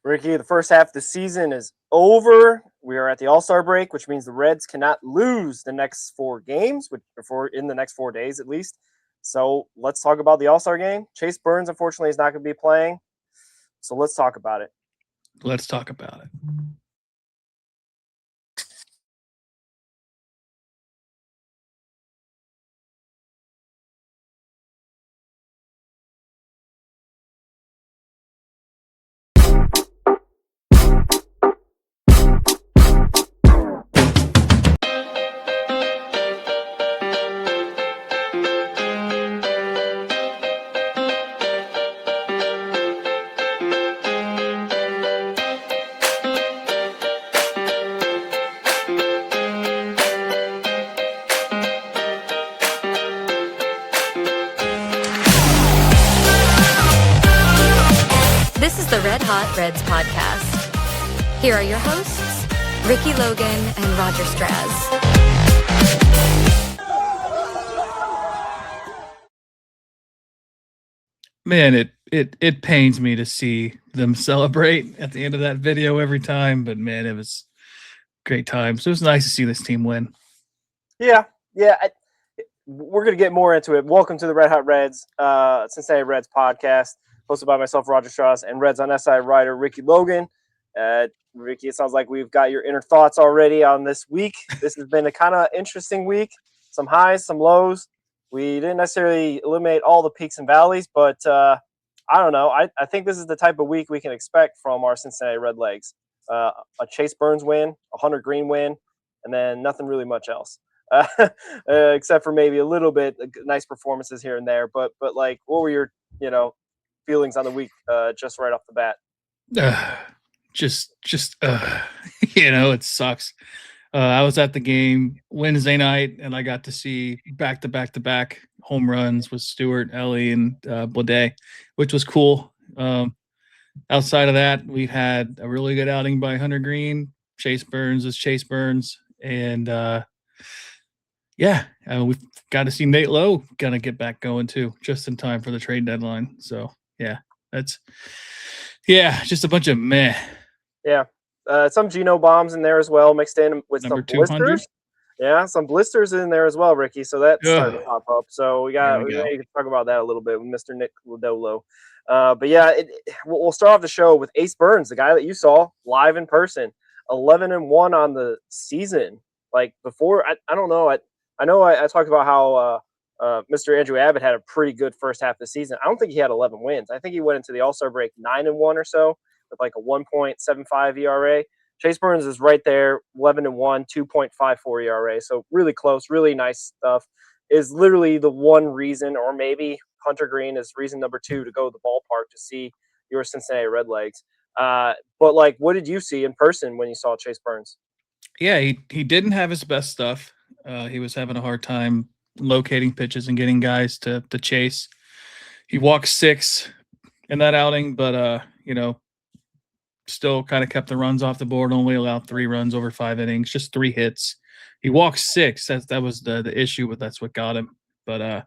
Ricky, the first half of the season is over. We are at the All-Star break, which means the Reds cannot lose the next 4 games, in the next 4 days at least. So let's talk about the All-Star game. Chase Burns, unfortunately, is not going to be playing. So let's talk about it. Let's talk about it. This is the Red Hot Reds podcast. Here are your hosts, Ricky Logan and Roger Straz. Man, it pains me to see them celebrate at the end of that video every time, but man, it was great time. So it was nice to see this team win. Yeah. We're going to get more into it. Welcome to the Red Hot Reds, Cincinnati Reds podcast, hosted by myself, Roger Strauss, and Reds on SI writer Ricky Logan. Ricky, it sounds like we've got your inner thoughts already on this week. This has been a kind of interesting week. Some highs, some lows. We didn't necessarily eliminate all the peaks and valleys, but I don't know. I think this is the type of week we can expect from our Cincinnati Red Legs. A Chase Burns win, a Hunter Greene win, and then nothing really much else. Except for maybe a little bit nice performances here and there. But like, what were your feelings on the week just right off the bat? It sucks. I was at the game Wednesday night, and I got to see back-to-back home runs with Stewart, Ellie, and Blade, which was cool. Outside of that, we've had a really good outing by Hunter Greene. Chase Burns is Chase Burns, and we've got to see Nate Lowe gonna get back going too, just in time for the trade deadline. So just a bunch of meh. Yeah. Some Geno bombs in there as well, mixed in with Number some blisters. Yeah, some blisters in there as well, Ricky. So that's starting to pop up. So we can talk about that a little bit with Mr. Nick Lodolo. We'll start off the show with Ace Burns, the guy that you saw live in person, 11-1 on the season. Like before, I don't know. I know I talked about how Mr. Andrew Abbott had a pretty good first half of the season. I don't think he had 11 wins. I think he went into the All-Star break 9-1 or so with like a 1.75 ERA. Chase Burns is right there, 11-1, 2.54 ERA. So really close, really nice stuff. Is literally the one reason, or maybe Hunter Greene is reason number 2 to go to the ballpark to see your Cincinnati Red Legs. But like, what did you see in person when you saw Chase Burns? Yeah, he didn't have his best stuff. He was having a hard time locating pitches and getting guys to chase. He walked 6 in that outing, but still kind of kept the runs off the board, only allowed 3 runs over 5 innings, just 3 hits. He walked 6. That was the issue, but that's what got him. But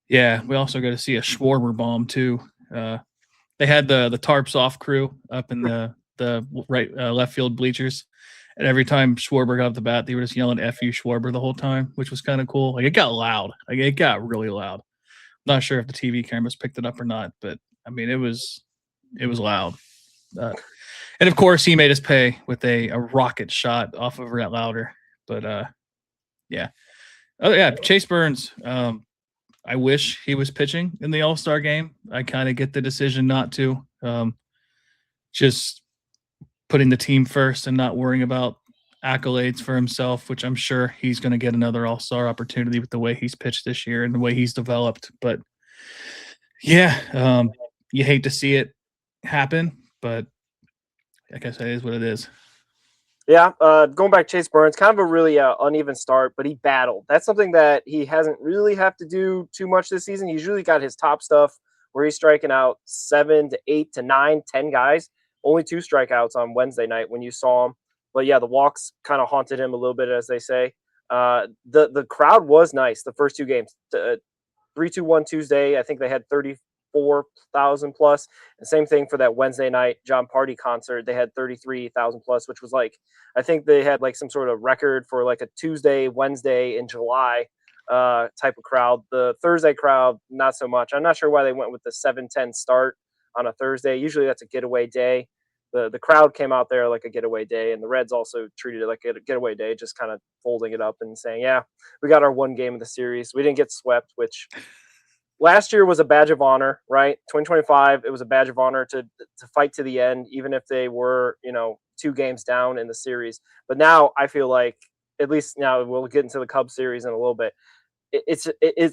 we also got to see a Schwarber bomb too. They had the tarps off crew up in the right left field bleachers, and every time Schwarber got up the bat, they were just yelling "F you, Schwarber" the whole time, which was kind of cool. Like, it got loud. Like, it got really loud. I'm not sure if the TV cameras picked it up or not, but I mean, it was loud. And of course, he made us pay with a rocket shot off of Rhett Louder. But Chase Burns. I wish he was pitching in the All-Star game. I kind of get the decision not to. Just putting the team first and not worrying about accolades for himself, which I'm sure he's going to get another All-Star opportunity with the way he's pitched this year and the way he's developed. But you hate to see it happen, but like I said, it is what it is. Yeah, going back to Chase Burns, kind of a really uneven start, but he battled. That's something that he hasn't really have to do too much this season. He's usually got his top stuff where he's striking out 7 to 8 to 9, 10 guys. Only 2 strikeouts on Wednesday night when you saw him. But yeah, the walks kind of haunted him a little bit, as they say. The crowd was nice the first 2 games. 3-2-1 Tuesday, I think they had 34,000 plus. And same thing for that Wednesday night John Party concert. They had 33,000 plus, which was like, I think they had like some sort of record for like a Tuesday, Wednesday in July type of crowd. The Thursday crowd, not so much. I'm not sure why they went with the 7:10 start on a Thursday. Usually that's a getaway day. The crowd came out there like a getaway day, and the Reds also treated it like a getaway day, just kind of folding it up and saying, yeah, we got our one game of the series. We didn't get swept, which last year was a badge of honor, right? 2025, it was a badge of honor to fight to the end, even if they were, 2 games down in the series. But now I feel like, at least now we'll get into the Cubs series in a little bit. It's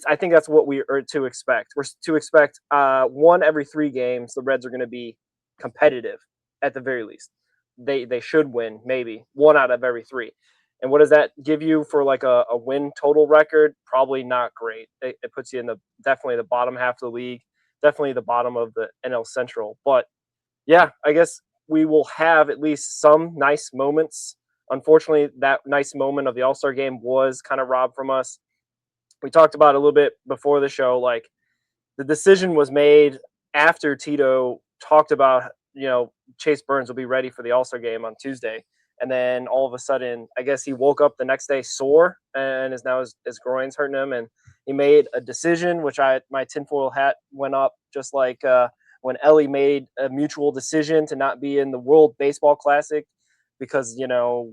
I think that's what we are to expect. We're to expect one every 3 games. The Reds are going to be competitive at the very least. They should win maybe 1 out of every 3. And what does that give you for like a win total record? Probably not great. It puts you in definitely the bottom half of the league, definitely the bottom of the NL Central. But yeah, I guess we will have at least some nice moments. Unfortunately, that nice moment of the All-Star game was kind of robbed from us. We talked about it a little bit before the show. Like, the decision was made after Tito talked about, Chase Burns will be ready for the All-Star game on Tuesday. And then all of a sudden, I guess he woke up the next day sore and is now his groin's hurting him. And he made a decision, which my tinfoil hat went up, just like when Ellie made a mutual decision to not be in the World Baseball Classic because,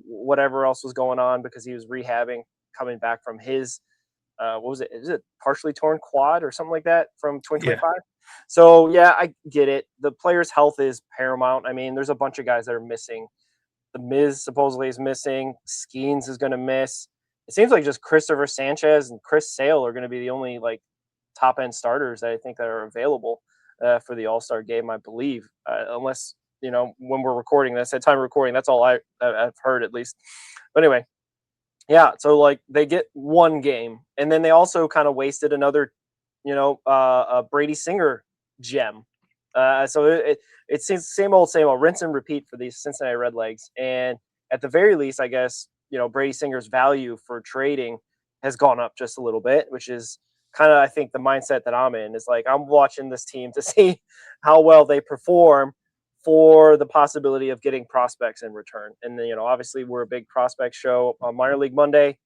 whatever else was going on, because he was rehabbing, coming back from his, what was it? Is it partially torn quad or something like that from 2025? Yeah. So, yeah, I get it. The player's health is paramount. I mean, there's a bunch of guys that are missing. The Miz supposedly is missing. Skeens is going to miss. It seems like just Christopher Sanchez and Chris Sale are going to be the only like top end starters that I think that are available for the All-Star game, I believe, unless, when we're recording this, at time of recording, that's all I've heard at least. But anyway, yeah, so like they get 1 game, and then they also kind of wasted another, Brady Singer gem. So it seems same old, rinse and repeat for these Cincinnati Redlegs. And at the very least, I guess, Brady Singer's value for trading has gone up just a little bit, which is kind of, I think, the mindset that I'm in. Is like, I'm watching this team to see how well they perform for the possibility of getting prospects in return. And then, obviously we're a big prospect show on Minor League Monday.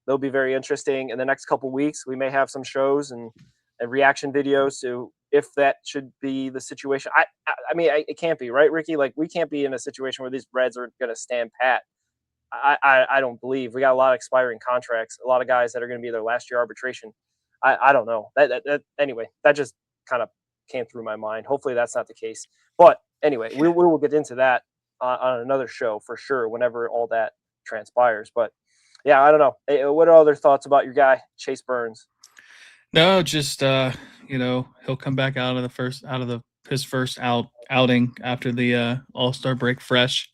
They'll be very interesting. In the next couple of weeks, we may have some shows and reaction videos to if that should be the situation. I mean, it can't be, right, Ricky? Like, we can't be in a situation where these Reds are going to stand pat. I don't believe. We got a lot of expiring contracts, a lot of guys that are going to be their last year arbitration. I don't know. Anyway, that just kind of came through my mind. Hopefully that's not the case. But anyway, we will get into that on another show for sure whenever all that transpires. But yeah, I don't know. Hey, what are other thoughts about your guy, Chase Burns? No, just he'll come back out of his first outing after the All-Star break fresh.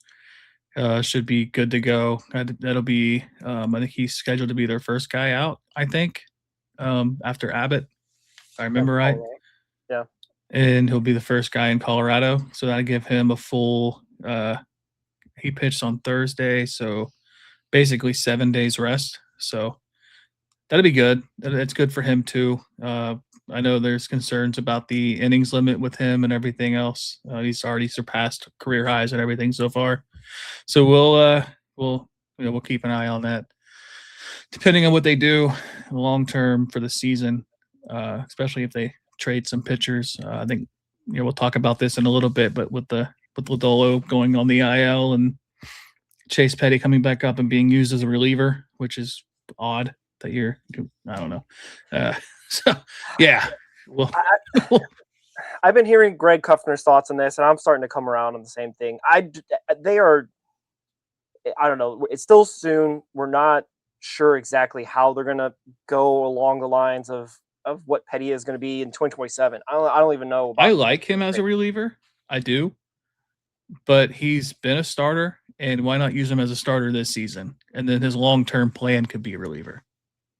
Should be good to go. That'll be I think he's scheduled to be their first guy out, I think, after Abbott, if I remember right. Yeah. And he'll be the first guy in Colorado. So that'll give him a full he pitched on Thursday, so basically 7 days rest. So that'll be good. It's good for him too. I know there's concerns about the innings limit with him and everything else. He's already surpassed career highs and everything so far. So we'll keep an eye on that. Depending on what they do long term for the season, especially if they trade some pitchers. I think we'll talk about this in a little bit, but with Lodolo going on the IL and Chase Petty coming back up and being used as a reliever, which is odd that I don't know. So yeah, well, I've been hearing Greg Kuffner's thoughts on this, and I'm starting to come around on the same thing. I don't know. It's still soon. We're not sure exactly how they're going to go along the lines of what Petty is going to be in 2027. I don't even know. I like him as a reliever. I do. But he's been a starter, and why not use him as a starter this season? And then his long-term plan could be a reliever.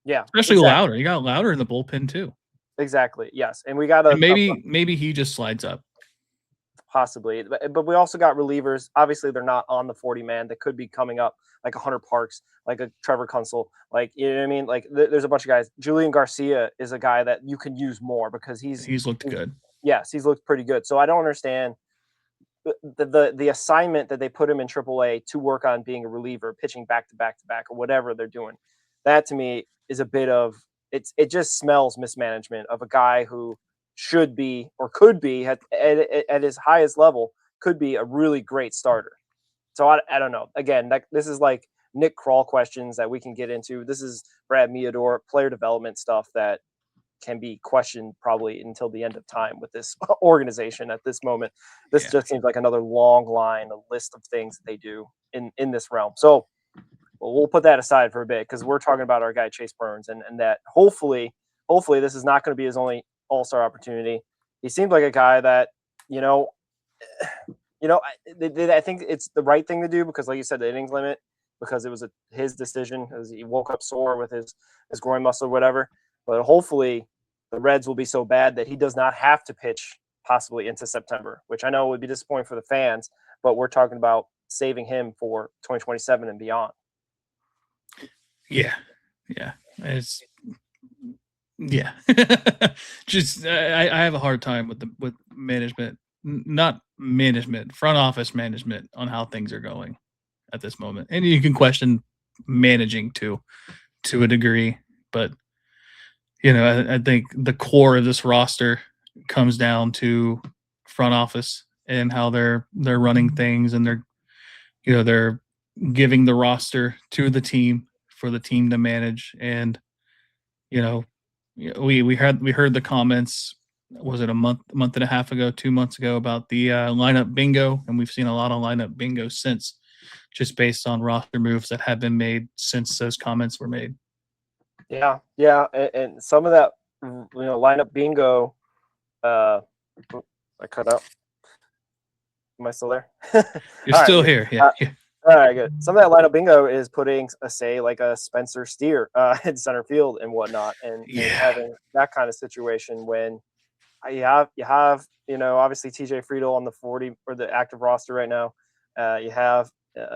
Yeah. Especially Louder. You got Louder in the bullpen too. Exactly. Yes. And we got maybe he just slides up. Possibly. But we also got relievers. Obviously, they're not on the 40-man. They could be coming up, like a Hunter Parks, like a Trevor Kunsel. Like, you know what I mean? Like, there's a bunch of guys. Julian Garcia is a guy that you can use more because he's looked good. yes, he's looked pretty good. So I don't understand the assignment that they put him in AAA to work on being a reliever, pitching back to back to back, or whatever they're doing. That to me is a bit of it just smells mismanagement of a guy who should be or could be at his highest level, could be a really great starter. So I don't know. Again, this is like Nick Kroll questions that we can get into. This is Brad Meador player development stuff that can be questioned probably until the end of time with this organization at this moment. This just seems like another long line, a list of things that they do in this realm. So we'll put that aside for a bit because we're talking about our guy Chase Burns, and that hopefully this is not going to be his only all-star opportunity. He seemed like a guy that I think it's the right thing to do because, like you said, the innings limit, because it was his decision as he woke up sore with his groin muscle or whatever. But hopefully the Reds will be so bad that he does not have to pitch possibly into September, which I know would be disappointing for the fans, but we're talking about saving him for 2027 and beyond. Yeah. Just I have a hard time with management, not management, front office management on how things are going at this moment. And you can question managing to a degree, but I think the core of this roster comes down to front office and how they're running things, and they're giving the roster to the team for the team to manage. And we heard the comments, was it a month and a half ago, 2 months ago, about the lineup bingo, and we've seen a lot of lineup bingo since, just based on roster moves that have been made since those comments were made. Yeah, and some of that, lineup bingo. I cut out. Am I still there? You're still here. Yeah. All right, good. Some of that lineup bingo is putting, like a Spencer Steer in center field and whatnot, and having that kind of situation when you have obviously TJ Friedel on the 40 or the active roster right now. You have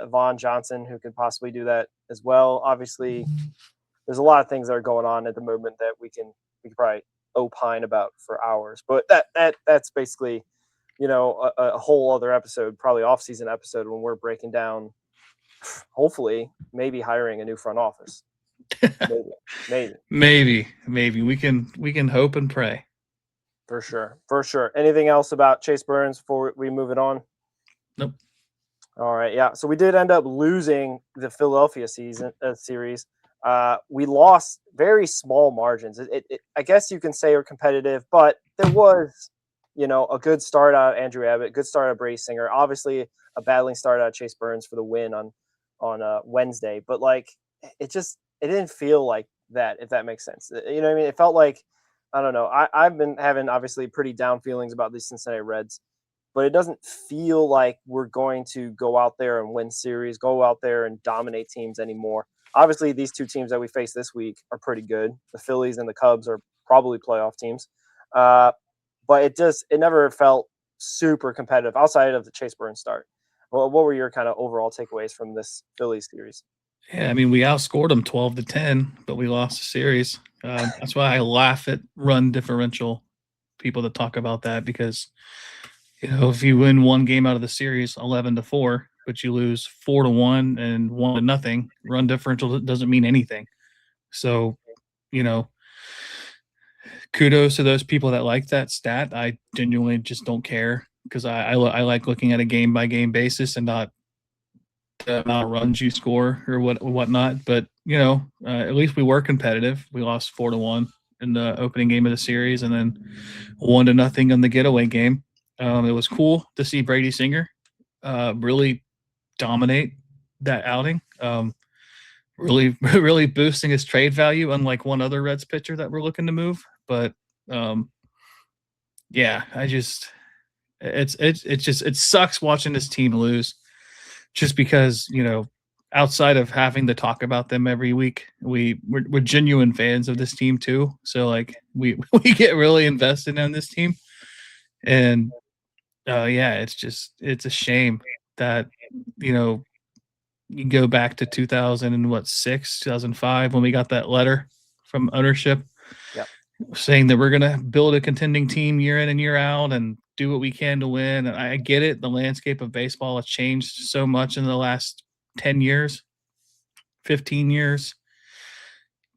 Vaughn Johnson, who could possibly do that as well. Obviously, there's a lot of things that are going on at the moment that we can probably opine about for hours, but that's basically a whole other episode, probably off-season episode, when we're breaking down, hopefully maybe hiring a new front office. maybe we can hope and pray. For sure. Anything else about Chase Burns before we move it on? Nope. All right, yeah. So we did end up losing the Philadelphia series. We lost very small margins. I guess you can say we're competitive, but there was, a good start out of Andrew Abbott, good start out of Brady Singer, obviously a battling start out of Chase Burns for the win on Wednesday. But it didn't feel like that, if that makes sense. You know what I mean? It felt like, I don't know. I've been having obviously pretty down feelings about these Cincinnati Reds, but it doesn't feel like we're going to go out there and win series, go out there and dominate teams anymore. Obviously, these two teams that we face this week are pretty good. The Phillies and the Cubs are probably playoff teams. But it never felt super competitive outside of the Chase Burns start. Well, what were your kind of overall takeaways from this Phillies series? Yeah, I mean, we outscored them 12-10, but we lost the series. That's why I laugh at run differential people that talk about that, because if you win one game out of the series 11-4, but you lose 4-1 and 1-0, run differential doesn't mean anything. So, kudos to those people that like that stat. I genuinely just don't care, because I like looking at a game by game basis and not the amount of runs you score or whatnot. But at least we were competitive. We lost 4-1 in the opening game of the series, and then 1-0 in the getaway game. It was cool to see Brady Singer really dominate that outing. Really boosting his trade value, unlike one other Reds pitcher that we're looking to move. But it sucks watching this team lose, just because outside of having to talk about them every week, we're genuine fans of this team too. So we get really invested in this team, and it's a shame that you go back to 2006, 2005 when we got that letter from ownership. Yep. saying that we're going to build a contending team year in and year out and do what we can to win. And I get it. The landscape of baseball has changed so much in the last 10 years, 15 years,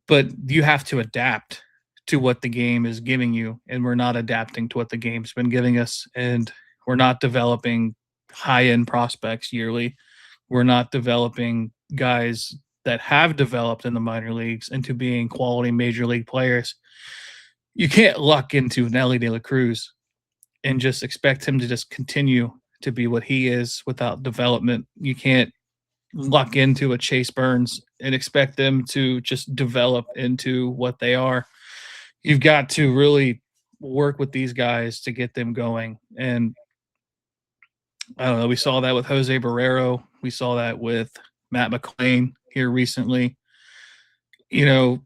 but you have to adapt to what the game is giving you. And we're not adapting to what the game's been giving us. And we're not developing high-end prospects yearly. We're not developing guys that have developed in the minor leagues into being quality major league players. You can't luck into Nelly De La Cruz and just expect him to just continue to be what he is without development. You can't luck into a Chase Burns and expect them to just develop into what they are. You've got to really work with these guys to get them going. And I don't know, we saw that with Jose Barrero. We saw that with Matt McClain here recently. You know,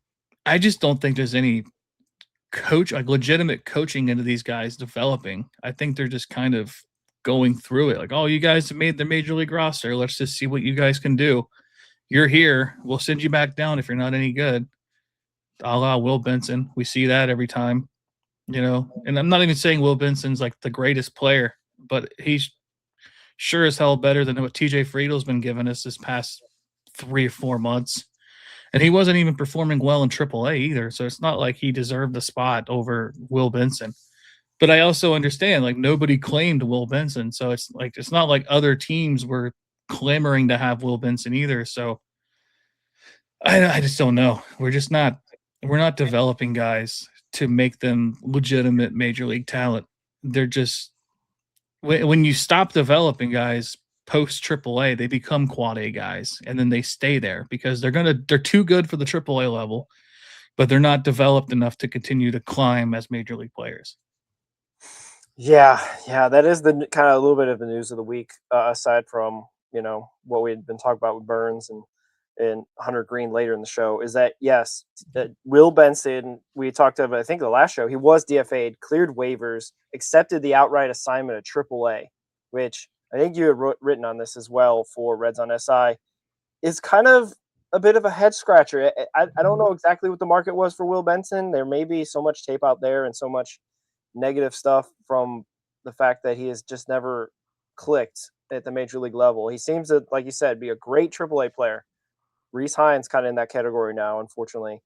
I just don't think there's any legitimate coaching into these guys developing. I think they're just kind of going through it. Like, oh, you guys have made the major league roster. Let's just see what you guys can do. You're here. We'll send you back down if you're not any good. A la Will Benson. We see that every time, you know. And I'm not even saying Will Benson's like the greatest player, but he's sure as hell better than what TJ Friedel's been giving us this past 3 or 4 months. And he wasn't even performing well in AAA either. So it's not like he deserved the spot over Will Benson. But I also understand, like, nobody claimed Will Benson. So it's not like other teams were clamoring to have Will Benson either. So I just don't know. We're not developing guys to make them legitimate major league talent. They're just, when you stop developing guys post AAA, they become quad A guys, and then they stay there because they're too good for the AAA level, but they're not developed enough to continue to climb as major league players. Yeah, that is the kind of a little bit of the news of the week, aside from, you know, what we had been talking about with Burns and Hunter Greene later in the show, is that, yes, that Will Benson, we talked about, I think the last show, he was DFA'd, cleared waivers, accepted the outright assignment at AAA, which I think you had written on this as well for Reds on SI, is kind of a bit of a head scratcher. I don't know exactly what the market was for Will Benson. There may be so much tape out there and so much negative stuff from the fact that he has just never clicked at the major league level. He seems to, like you said, be a great AAA player. Rhys Hines kind of in that category now, unfortunately.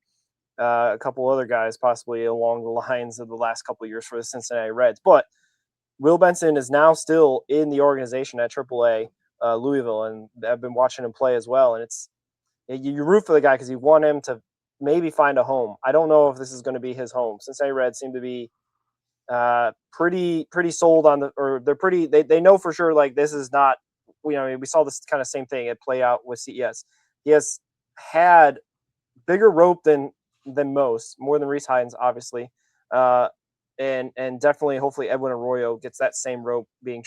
A couple other guys possibly along the lines of the last couple of years for the Cincinnati Reds. But Will Benson is now still in the organization at AAA Louisville, and I've been watching him play as well. And you root for the guy because you want him to maybe find a home. I don't know if this is going to be his home. Cincinnati Reds seem to be pretty sold on they know for sure, like, this is not, you know, we saw this kind of same thing at play out with CES. He has had bigger rope than most, more than Rhys Hines, obviously. And definitely, hopefully, Edwin Arroyo gets that same rope being,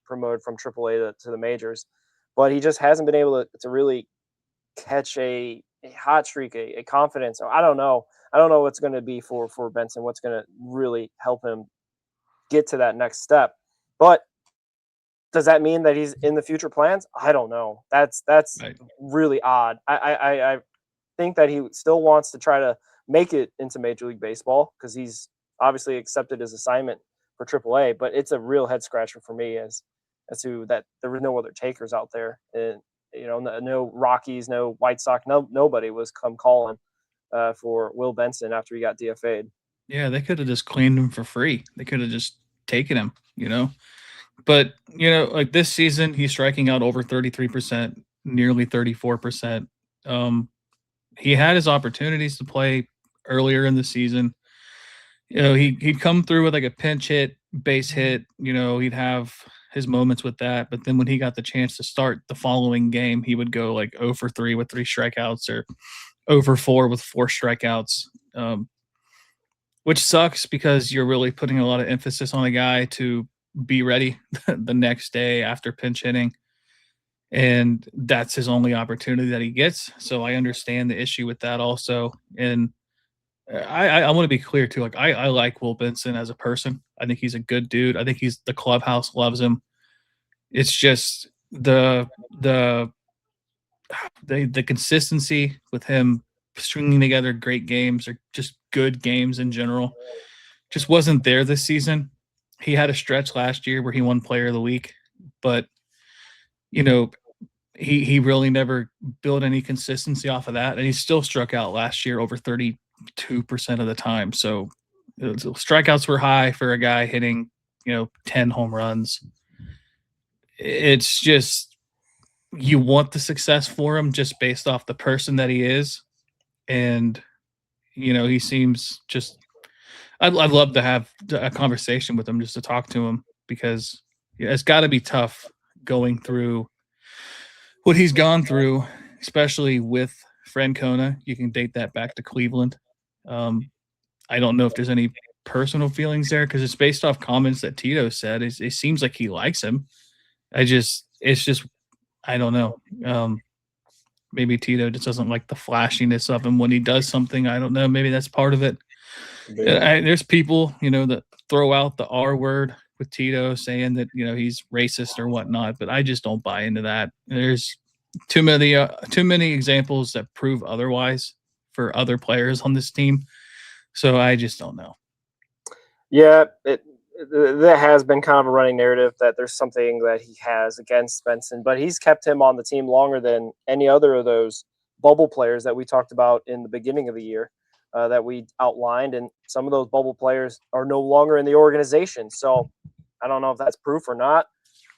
promoted from AAA to the majors. But he just hasn't been able to really catch a hot streak, a confidence. I don't know. I don't know what's going to be for Benson, what's going to really help him get to that next step. But does that mean that he's in the future plans? I don't know. That's right. Really odd. I think that he still wants to try to make it into Major League Baseball because he's obviously accepted his assignment for AAA, but it's a real head scratcher for me as to that there were no other takers out there. And, you know, no Rockies, no White Sox, nobody was come calling for Will Benson after he got DFA'd. Yeah, they could have just claimed him for free. They could have just taken him, you know. But, you know, like this season, he's striking out over 33%, nearly 34%. He had his opportunities to play earlier in the season. You know, he'd come through with like a pinch hit, base hit. You know, he'd have his moments with that. But then when he got the chance to start the following game, he would go like 0 for 3 with 3 strikeouts or 0 for 4 with 4 strikeouts, which sucks because you're really putting a lot of emphasis on a guy to be ready the next day after pinch hitting. And that's his only opportunity that he gets. So I understand the issue with that also. And I want to be clear too. Like I like Will Benson as a person. I think he's a good dude. I think the clubhouse loves him. It's just the consistency with him stringing together great games or just good games in general. Just wasn't there this season. He had a stretch last year where he won Player of the Week, but he really never built any consistency off of that, and he still struck out last year over 32% of the time. So strikeouts were high for a guy hitting 10 home runs. It's just, you want the success for him just based off the person that he is, and he seems just. I'd love to have a conversation with him just to talk to him, because it's got to be tough going through what he's gone through, especially with Francona. You can date that back to Cleveland. I don't know if there's any personal feelings there, because it's based off comments that Tito said. It seems like he likes him. I don't know. Maybe Tito just doesn't like the flashiness of him when he does something. I don't know. Maybe that's part of it. There's people, that throw out the R word with Tito, saying that, he's racist or whatnot, but I just don't buy into that. There's too many examples that prove otherwise for other players on this team. So I just don't know. Yeah, there has been kind of a running narrative that there's something that he has against Benson, but he's kept him on the team longer than any other of those bubble players that we talked about in the beginning of the year. That we outlined, and some of those bubble players are no longer in the organization. So I don't know if that's proof or not.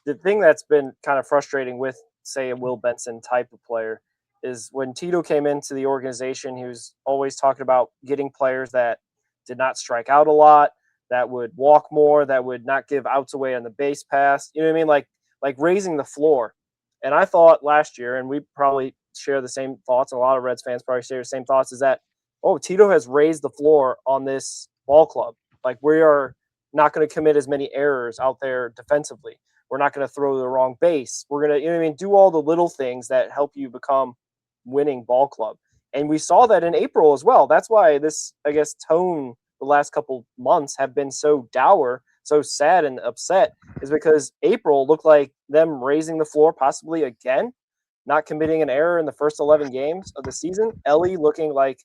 The thing that's been kind of frustrating with, say, a Will Benson type of player is when Tito came into the organization, he was always talking about getting players that did not strike out a lot, that would walk more, that would not give outs away on the base pass. You know what I mean? Like raising the floor. And I thought last year, and we probably share the same thoughts, and a lot of Reds fans probably share the same thoughts, is that Tito has raised the floor on this ball club. Like, we are not going to commit as many errors out there defensively. We're not going to throw the wrong base. We're going to, do all the little things that help you become winning ball club. And we saw that in April as well. That's why this, I guess, tone the last couple months have been so dour, so sad and upset, is because April looked like them raising the floor possibly again, not committing an error in the first 11 games of the season. Ellie looking like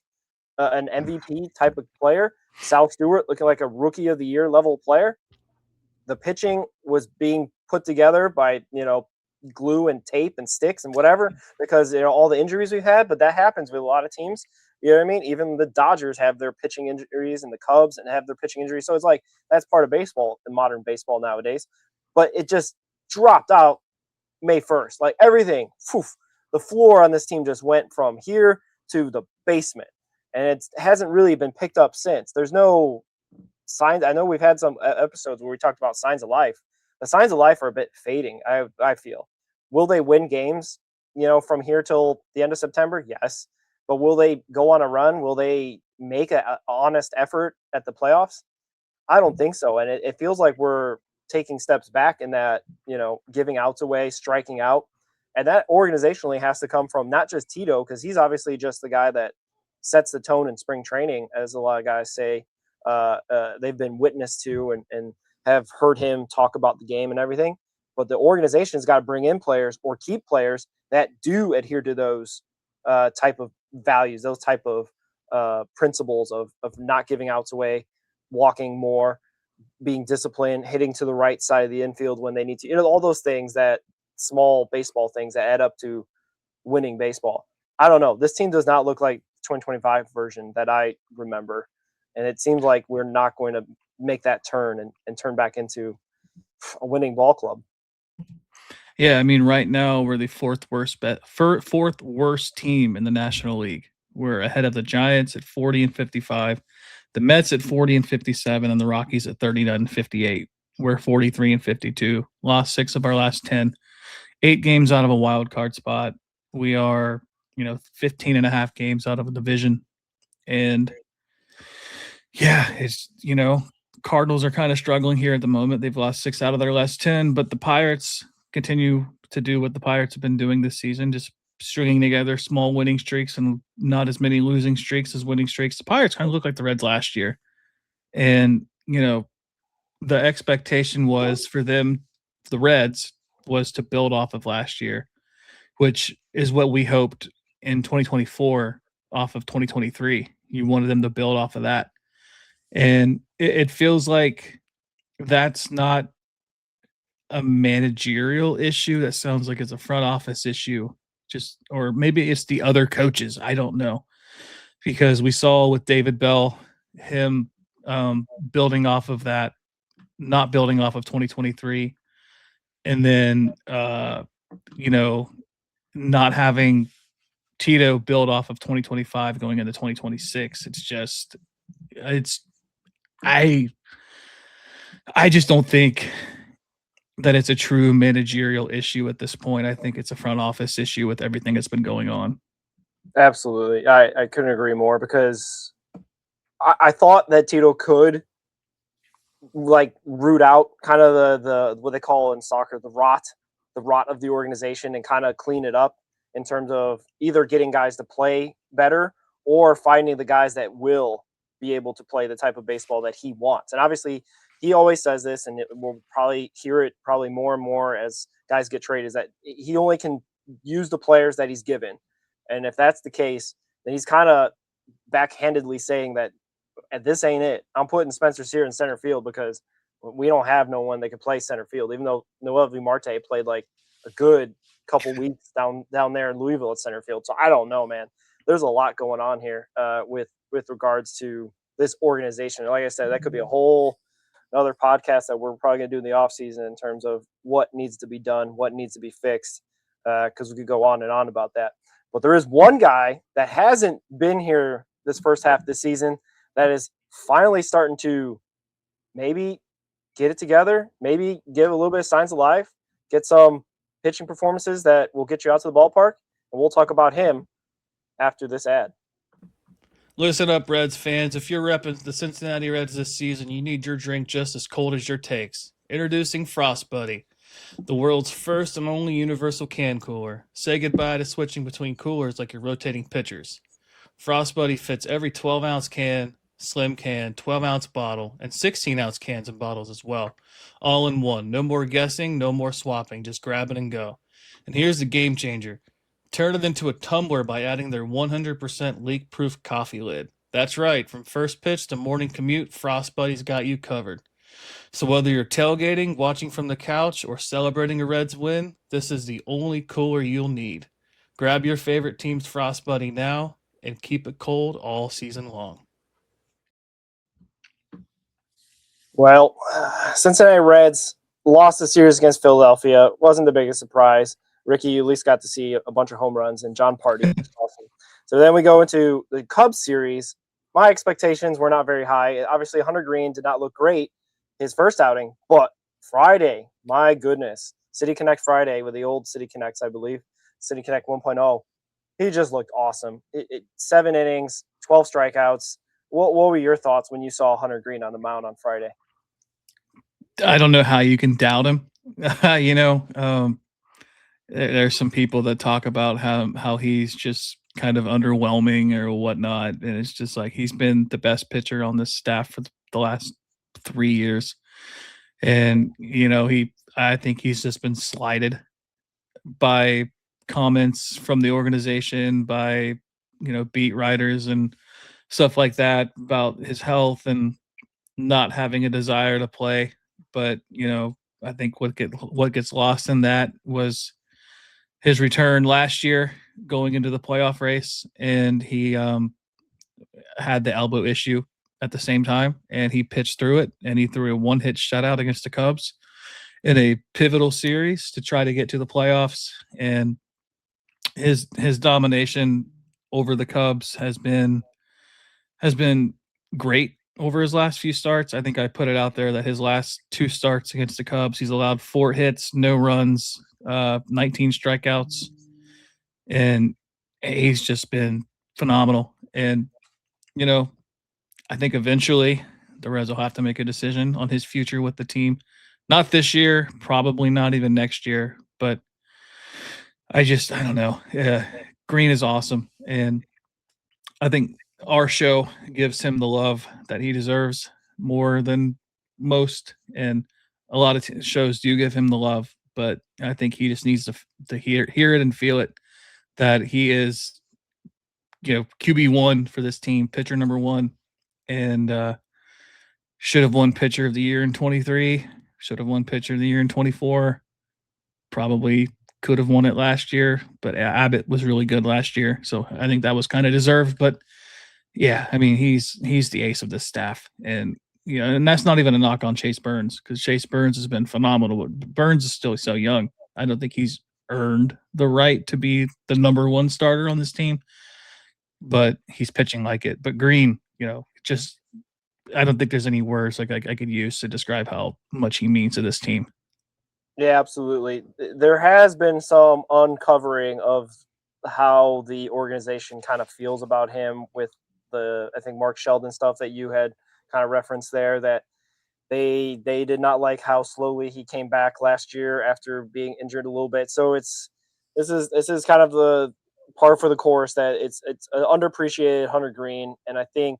an MVP type of player. Sal Stewart looking like a rookie of the year level player. The pitching was being put together by, glue and tape and sticks and whatever, because all the injuries we've had, but that happens with a lot of teams. You know what I mean? Even the Dodgers have their pitching injuries, and the Cubs and have their pitching injuries. So it's like, that's part of baseball, in modern baseball nowadays. But it just dropped out May 1st. Like, everything, the floor on this team just went from here to the basement. And it hasn't really been picked up since. There's no signs. I know we've had some episodes where we talked about signs of life. The signs of life are a bit fading, I feel. Will they win games, from here till the end of September? Yes. But will they go on a run? Will they make an honest effort at the playoffs? I don't think so. And it feels like we're taking steps back in that, giving outs away, striking out. And that organizationally has to come from not just Tito, because he's obviously just the guy that sets the tone in spring training, as a lot of guys say. They've been witness to and have heard him talk about the game and everything. But the organization's got to bring in players or keep players that do adhere to those type of values, those type of principles of not giving outs away, walking more, being disciplined, hitting to the right side of the infield when they need to. All those things, that small baseball things that add up to winning baseball. I don't know. This team does not look like 2025 version that I remember. And it seems like we're not going to make that turn and turn back into a winning ball club. Yeah, I mean, right now we're the fourth worst team in the National League. We're ahead of the Giants at 40-55, the Mets at 40-57, and the Rockies at 39-58. We're 43-52. Lost 6 of our last 10. 8 games out of a wild card spot. We are, 15 and a half games out of a division. And yeah, it's, Cardinals are kind of struggling here at the moment. They've lost 6 out of their last 10, but the Pirates continue to do what the Pirates have been doing this season, just stringing together small winning streaks and not as many losing streaks as winning streaks. The Pirates kind of look like the Reds last year. And, the expectation was for them, the Reds, was to build off of last year, which is what we hoped in 2024 off of 2023. You wanted them to build off of that. And it feels like that's not a managerial issue. That sounds like it's a front office issue, or maybe it's the other coaches. I don't know, because we saw with David Bell, him building off of that, not building off of 2023, and then not having Tito build off of 2025 going into 2026. I just don't think that it's a true managerial issue at this point. I think it's a front office issue with everything that's been going on. Absolutely. I couldn't agree more, because I thought that Tito could like root out kind of the what they call in soccer the rot of the organization, and kind of clean it up in terms of either getting guys to play better or finding the guys that will be able to play the type of baseball that he wants. And obviously he always says this, and we'll probably hear it probably more and more as guys get traded, is that he only can use the players that he's given. And if that's the case, then he's kind of backhandedly saying that this ain't it. I'm putting Spencer Sear in center field because we don't have no one that can play center field, even though Noel V. Marte played like a good couple weeks down there in Louisville at center field. So I don't know, man. There's a lot going on here with regards to this organization. Like I said, that could be a whole other podcast that we're probably going to do in the off season in terms of what needs to be done, what needs to be fixed, because we could go on and on about that. But there is one guy that hasn't been here this first half of the season that is finally starting to maybe get it together, maybe give a little bit of signs of life, get some pitching performances that will get you out to the ballpark. And we'll talk about him after this ad. Listen up, Reds fans. If you're repping the Cincinnati Reds this season, you need your drink just as cold as your takes. Introducing Frost Buddy, the world's first and only universal can cooler. Say goodbye to switching between coolers like you're rotating pitchers. Frost Buddy fits every 12-ounce can, slim can, 12-ounce bottle, and 16-ounce cans and bottles as well. All in one. No more guessing, no more swapping. Just grab it and go. And here's the game changer. Turn it into a tumbler by adding their 100% leak-proof coffee lid. That's right. From first pitch to morning commute, Frost Buddy's got you covered. So whether you're tailgating, watching from the couch, or celebrating a Reds win, this is the only cooler you'll need. Grab your favorite team's Frost Buddy now and keep it cold all season long. Well, Cincinnati Reds lost the series against Philadelphia. Wasn't the biggest surprise. Ricky, you at least got to see a bunch of home runs, and John Party was awesome. So then we go into the Cubs series. My expectations were not very high. Obviously, Hunter Greene did not look great his first outing, but Friday, my goodness, City Connect Friday with the old City Connects, I believe, City Connect 1.0, he just looked awesome. 7 innings, 12 strikeouts. What were your thoughts when you saw Hunter Greene on the mound on Friday? I don't know how you can doubt him. There's some people that talk about how he's just kind of underwhelming or whatnot, and it's just like he's been the best pitcher on this staff for the last 3 years, and I think he's just been slighted by comments from the organization, by beat writers and stuff like that about his health and not having a desire to play. But I think what gets lost in that was his return last year going into the playoff race, and he had the elbow issue at the same time, and he pitched through it, and he threw a 1-hit shutout against the Cubs in a pivotal series to try to get to the playoffs. And his domination over the Cubs has been great over his last few starts. I think I put it out there that his last 2 starts against the Cubs, he's allowed 4 hits, no runs, 19 strikeouts, and he's just been phenomenal. And I think eventually the Reds will have to make a decision on his future with the team. Not this year, probably not even next year, but I don't know. Greene is awesome, and I think our show gives him the love that he deserves more than most, and a lot of shows do give him the love, but I think he just needs to hear it and feel it, that he is QB1 for this team, pitcher number 1, and should have won pitcher of the year in 23, should have won pitcher of the year in 24, probably could have won it last year, but Abbott was really good last year, so I think that was kind of deserved. But yeah, I mean, he's the ace of this staff, and and that's not even a knock on Chase Burns, because Chase Burns has been phenomenal. But Burns is still so young. I don't think he's earned the right to be the number 1 starter on this team, but he's pitching like it. But Greene, just I don't think there's any words like I could use to describe how much he means to this team. Yeah, absolutely. There has been some uncovering of how the organization kind of feels about him with I think Mark Sheldon stuff that you had kind of referenced there, that they did not like how slowly he came back last year after being injured a little bit. So this is kind of the par for the course that it's an underappreciated Hunter Greene. And I think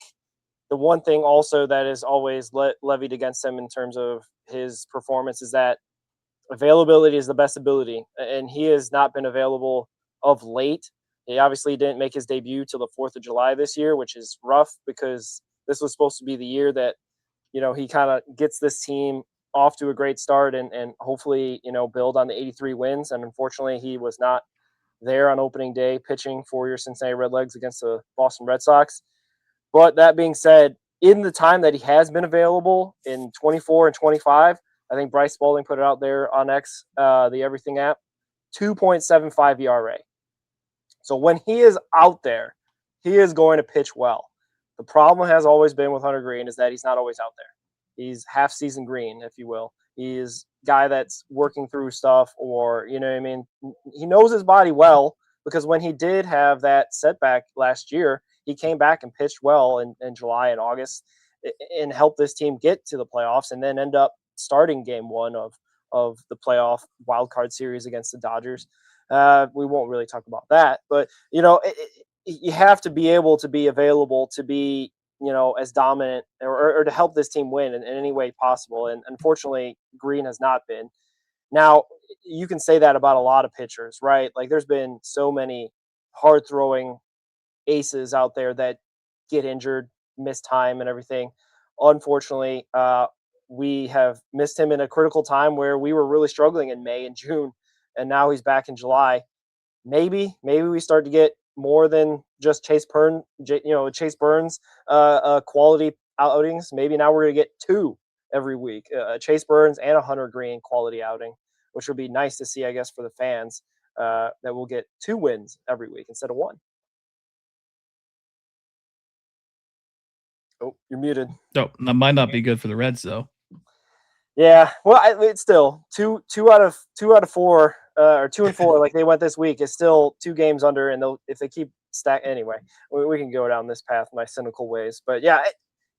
the one thing also that is always levied against him in terms of his performance is that availability is the best ability, and he has not been available of late. He obviously didn't make his debut till the 4th of July this year, which is rough because this was supposed to be the year that, he kind of gets this team off to a great start and hopefully, build on the 83 wins. And unfortunately, he was not there on opening day pitching for your Cincinnati Redlegs against the Boston Red Sox. But that being said, in the time that he has been available in 24 and 25, I think Bryce Spalding put it out there on X, the Everything app, 2.75 ERA. So when he is out there, he is going to pitch well. The problem has always been with Hunter Greene is that he's not always out there. He's half-season green, if you will. He's a guy that's working through stuff, or, you know what I mean? He knows his body well, because when he did have that setback last year, he came back and pitched well in July and August and helped this team get to the playoffs, and then end up starting game 1 of the playoff wild card series against the Dodgers. We won't really talk about that, but you have to be able to be available to be as dominant or to help this team win in any way possible. And unfortunately, Greene has not been. Now, you can say that about a lot of pitchers, right? Like, there's been so many hard throwing aces out there that get injured, miss time and everything. Unfortunately, we have missed him in a critical time where we were really struggling in May and June, and now he's back in July. Maybe we start to get more than just Chase Burns quality outings. Maybe now we're going to get 2 every week, Chase Burns and a Hunter Greene quality outing, which would be nice to see, I guess, for the fans, that we'll get 2 wins every week instead of 1. Oh, you're muted. No, that might not be good for the Reds, though. Yeah, well, it's still two out of 4, or 2 and 4, like they went this week. Is still 2 games under, and if they keep anyway, we can go down this path, my cynical ways. But yeah,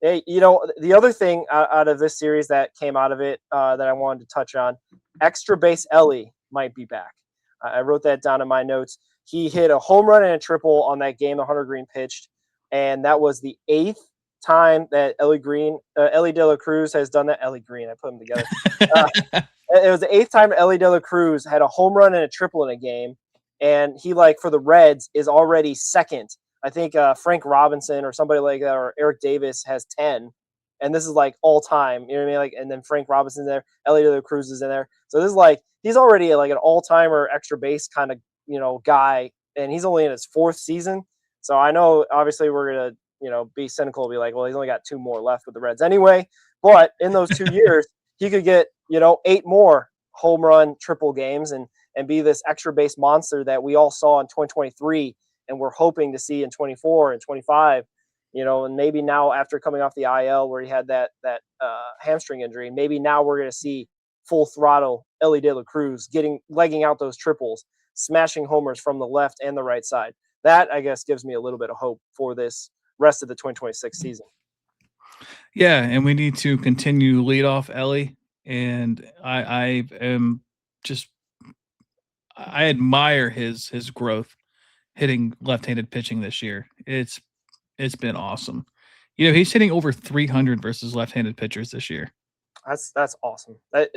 the other thing out of this series that came out of it that I wanted to touch on, extra base Ellie might be back. I wrote that down in my notes. He hit a home run and a triple on that game that Hunter Greene pitched, and that was the 8th time that Ellie De La Cruz has done that. Ellie Greene, I put them together. It was the 8th time Ellie De La Cruz had a home run and a triple in a game, and he, for the Reds, is already second. I think Frank Robinson or somebody like that, or Eric Davis, has 10, and this is all time. You know what I mean? And then Frank Robinson's there, Ellie De La Cruz is in there. So this is he's already an all-timer extra base kind of guy, and he's only in his 4th season. So I know obviously we're gonna be cynical, be like, well, he's only got 2 more left with the Reds anyway. But in those 2 years, he could get 8 more home run triple games and be this extra base monster that we all saw in 2023 and we're hoping to see in 24 and 25. And maybe now, after coming off the IL where he had that hamstring injury, maybe now we're going to see full throttle Ellie De La Cruz legging out those triples, smashing homers from the left and the right side. That, I guess, gives me a little bit of hope for this rest of the 2026 season. Yeah, and we need to continue to lead off Ellie. And I admire his growth hitting left-handed pitching this year. It's been awesome. He's hitting over 300 versus left-handed pitchers this year. That's awesome. That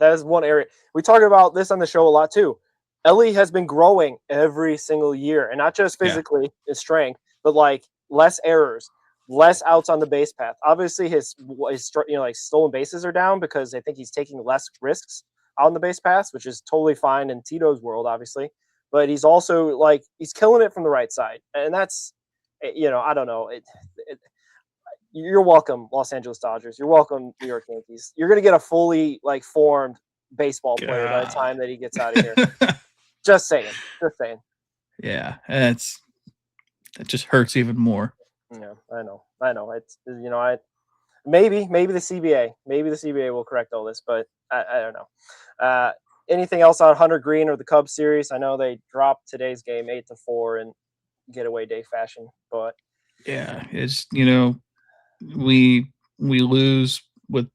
is one area. We talk about this on the show a lot too. Ellie has been growing every single year, and not just physically in strength, but like less errors, less outs on the base path. Obviously, his like stolen bases are down because I think he's taking less risks on the base paths, which is totally fine in Tito's world, obviously. But he's also like he's killing it from the right side, and that's I don't know. You're welcome, Los Angeles Dodgers. You're welcome, New York Yankees. You're gonna get a fully like formed baseball player by the time that he gets out of here. Just saying. Yeah, it just hurts even more. Yeah, I know. It's maybe the CBA will correct all this, but I don't know. Anything else on Hunter Greene or the Cubs series? I know they dropped today's game 8-4 in getaway day fashion, but yeah, it's we lose with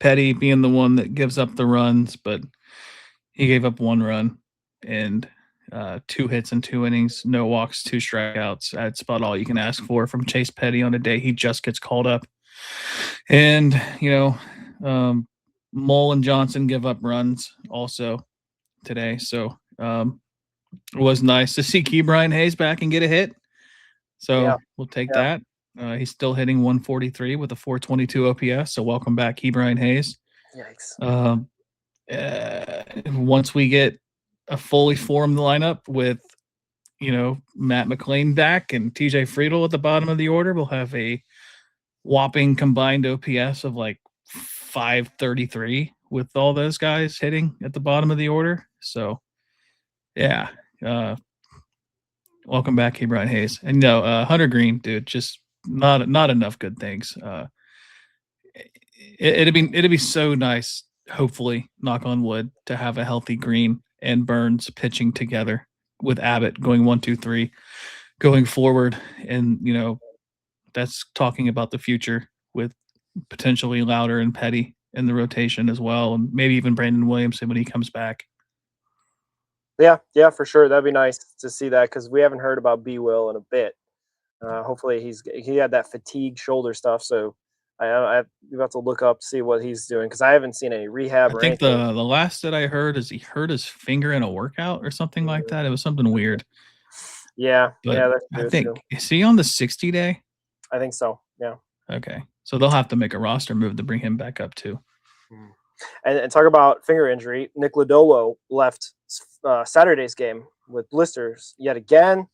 Petty being the one that gives up the runs, but he gave up 1 run and 2 hits in 2 innings, no walks, 2 strikeouts. That's about all you can ask for from Chase Petty on a day he just gets called up. And Mole and Johnson give up runs also today. So it was nice to see Ke'Bryan Hayes back and get a hit. So we'll take that. He's still hitting 143 with a 422 OPS. So welcome back, Ke'Bryan Hayes. Yikes. Once we get a fully formed lineup with, Matt McLean back and TJ Friedel at the bottom of the order, we'll have a whopping combined OPS of like 533 with all those guys hitting at the bottom of the order. So, yeah. Welcome back, Ke'Bryan Hayes. And Hunter Greene, dude, just not enough good things. It'd be so nice, hopefully, knock on wood, to have a healthy Greene and Burns pitching together with Abbott going 1, 2, 3 going forward. And, that's talking about the future with potentially Louder and Petty in the rotation as well. And maybe even Brandon Williamson when he comes back. Yeah, for sure. That'd be nice to see that because we haven't heard about B. Will in a bit. Hopefully he had that fatigue shoulder stuff. So I have to look up to see what he's doing because I haven't seen any rehab. I think the last that I heard is he hurt his finger in a workout or something like that. It was something weird. Yeah, but I think is he on the 60 day? I think so. Yeah. Okay, so they'll have to make a roster move to bring him back up too. And talk about finger injury. Nick Lodolo left Saturday's game with blisters yet again.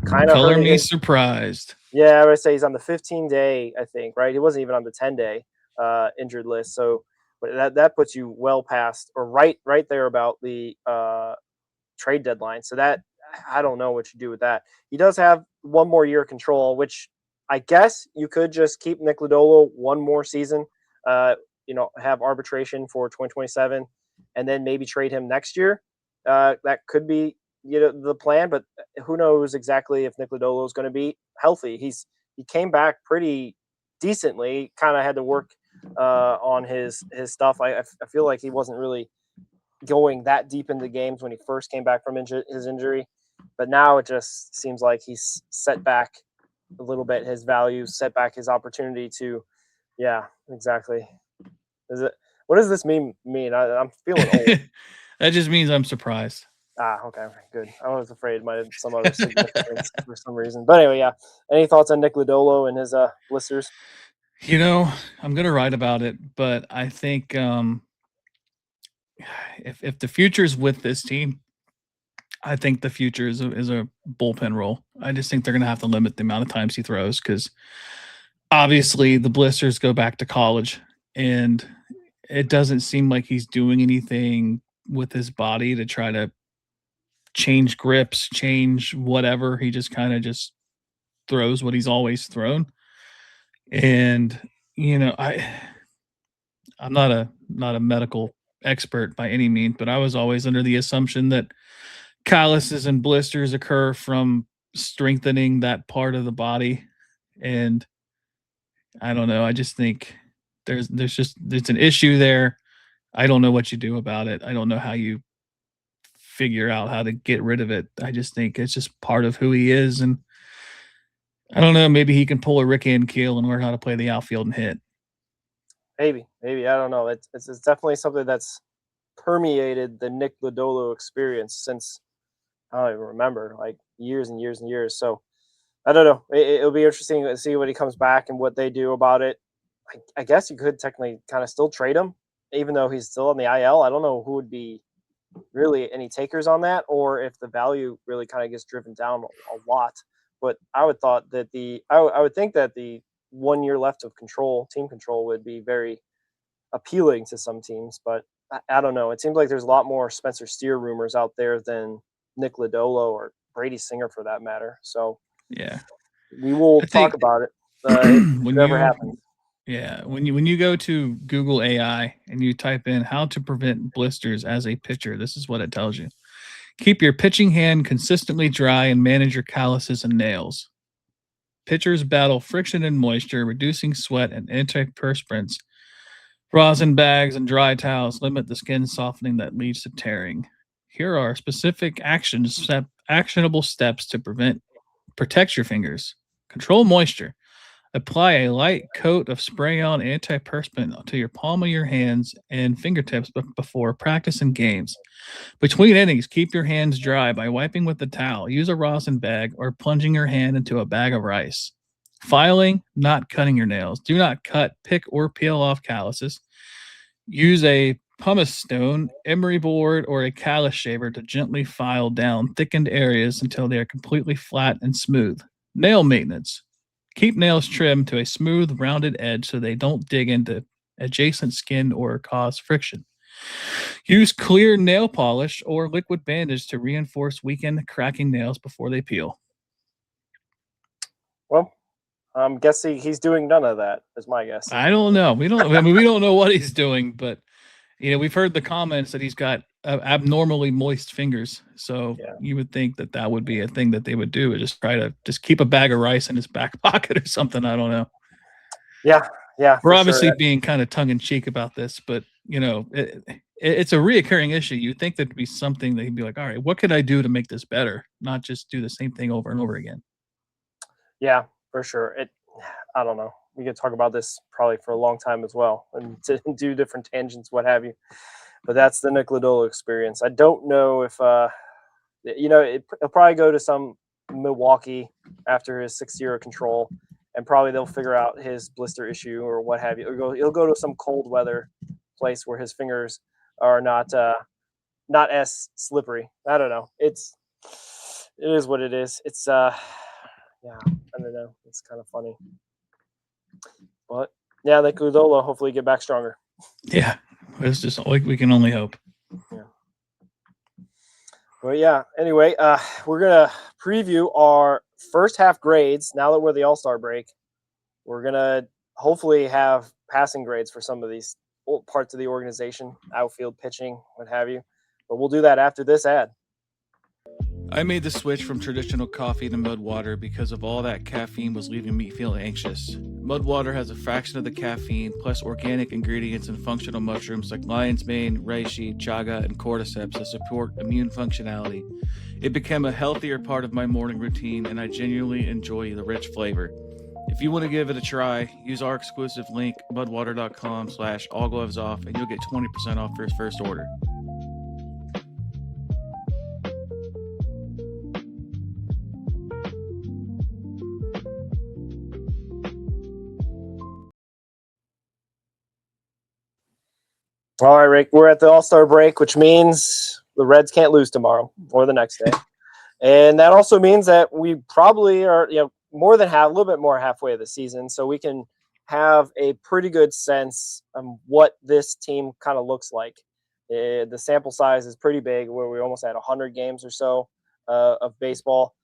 Kind of color me surprised. Yeah, I would say he's on the 15-day, I think, right? He wasn't even on the 10-day injured list. So, but that puts you well past or right there about the trade deadline. So that I don't know what you do with that. He does have 1 more year control, which I guess you could just keep Nick Lodolo 1 more season. Have arbitration for 2027, and then maybe trade him next year. That could be the plan, but who knows exactly if Nick Lodolo is going to be healthy. He came back pretty decently. Kind of had to work on his stuff. I feel like he wasn't really going that deep into games when he first came back from his injury, but now it just seems like he's set back a little bit his values, set back his opportunity to. Yeah, exactly. What does this mean? I'm feeling old. That just means I'm surprised. Okay, good. I was afraid it might have some other significance for some reason. But anyway, yeah. Any thoughts on Nick Lodolo and his blisters? I'm gonna write about it, but I think if the future is with this team, I think the future is a bullpen role. I just think they're gonna have to limit the amount of times he throws because obviously the blisters go back to college, and it doesn't seem like he's doing anything with his body to try to change grips, change whatever. He just kind of just throws what he's always thrown. And I'm not a medical expert by any means, but I was always under the assumption that calluses and blisters occur from strengthening that part of the body. And I don't know. I just think there's an issue there. I don't know what you do about it. I don't know how you figure out how to get rid of it. I just think it's just part of who he is. And I don't know, maybe he can pull a Rick Ankiel and learn how to play the outfield and hit. Maybe. I don't know. It's definitely something that's permeated the Nick Lodolo experience since I don't even remember, like years and years and years. So I don't know. It'll be interesting to see what he comes back and what they do about it. I guess you could technically kind of still trade him, even though he's still on the IL. I don't know who would be really any takers on that, or if the value really kind of gets driven down a lot. But I would thought that I would think that the 1 year left of team control would be very appealing to some teams. But I don't know. It seems like there's a lot more Spencer Steer rumors out there than Nick Lodolo or Brady Singer for that matter. So yeah, we will talk about it if it ever happens. Yeah, when you go to Google AI and you type in how to prevent blisters as a pitcher, this is what it tells you. Keep your pitching hand consistently dry and manage your calluses and nails. Pitchers battle friction and moisture, reducing sweat and antiperspirants. Rosin bags and dry towels limit the skin softening that leads to tearing. Here are specific actionable steps to protect your fingers. Control moisture. Apply a light coat of spray-on antiperspirant to your palm of your hands and fingertips before practice and games. Between innings, keep your hands dry by wiping with a towel. Use a rosin bag or plunging your hand into a bag of rice. Filing, not cutting your nails. Do not cut, pick, or peel off calluses. Use a pumice stone, emery board, or a callus shaver to gently file down thickened areas until they are completely flat and smooth. Nail maintenance. Keep nails trimmed to a smooth, rounded edge so they don't dig into adjacent skin or cause friction. Use clear nail polish or liquid bandage to reinforce weakened, cracking nails before they peel. Well, I'm guessing he's doing none of that, is my guess. I don't know. We don't know what he's doing, but we've heard the comments that he's got abnormally moist fingers. So you would think that would be a thing that they would do, just try to keep a bag of rice in his back pocket or something. I don't know. Yeah. We're obviously being kind of tongue in cheek about this, but it's a reoccurring issue. You'd think that'd be something that he'd be like, all right, what could I do to make this better? Not just do the same thing over and over again. Yeah, for sure. I don't know. We could talk about this probably for a long time as well and to do different tangents, what have you. But that's the Nick Lodolo experience. I don't know if, he'll probably go to some Milwaukee after his 6th year of control, and probably they'll figure out his blister issue or what have you. He'll go to some cold weather place where his fingers are not as slippery. I don't know. It is what it is. It's I don't know. It's kind of funny. But yeah, Nick Lodolo hopefully get back stronger. Yeah, it's just we can only hope. Yeah. Well, yeah. Anyway, we're gonna preview our first half grades now that we're the All-Star break. We're gonna hopefully have passing grades for some of these parts of the organization, outfield, pitching, what have you. But we'll do that after this ad. I made the switch from traditional coffee to mud water because of all that caffeine was leaving me feel anxious. Mud water has a fraction of the caffeine, plus organic ingredients and functional mushrooms like lion's mane, reishi, chaga, and cordyceps that support immune functionality. It became a healthier part of my morning routine, and I genuinely enjoy the rich flavor. If you want to give it a try, use our exclusive link, mudwater.com/allglovesoff, and you'll get 20% off your first order. All right, Rick, we're at the All-Star break, which means the Reds can't lose tomorrow or the next day. And that also means that we probably are, a little bit more halfway of the season. So we can have a pretty good sense of what this team kind of looks like. The sample size is pretty big, where we almost had 100 games or so of baseball.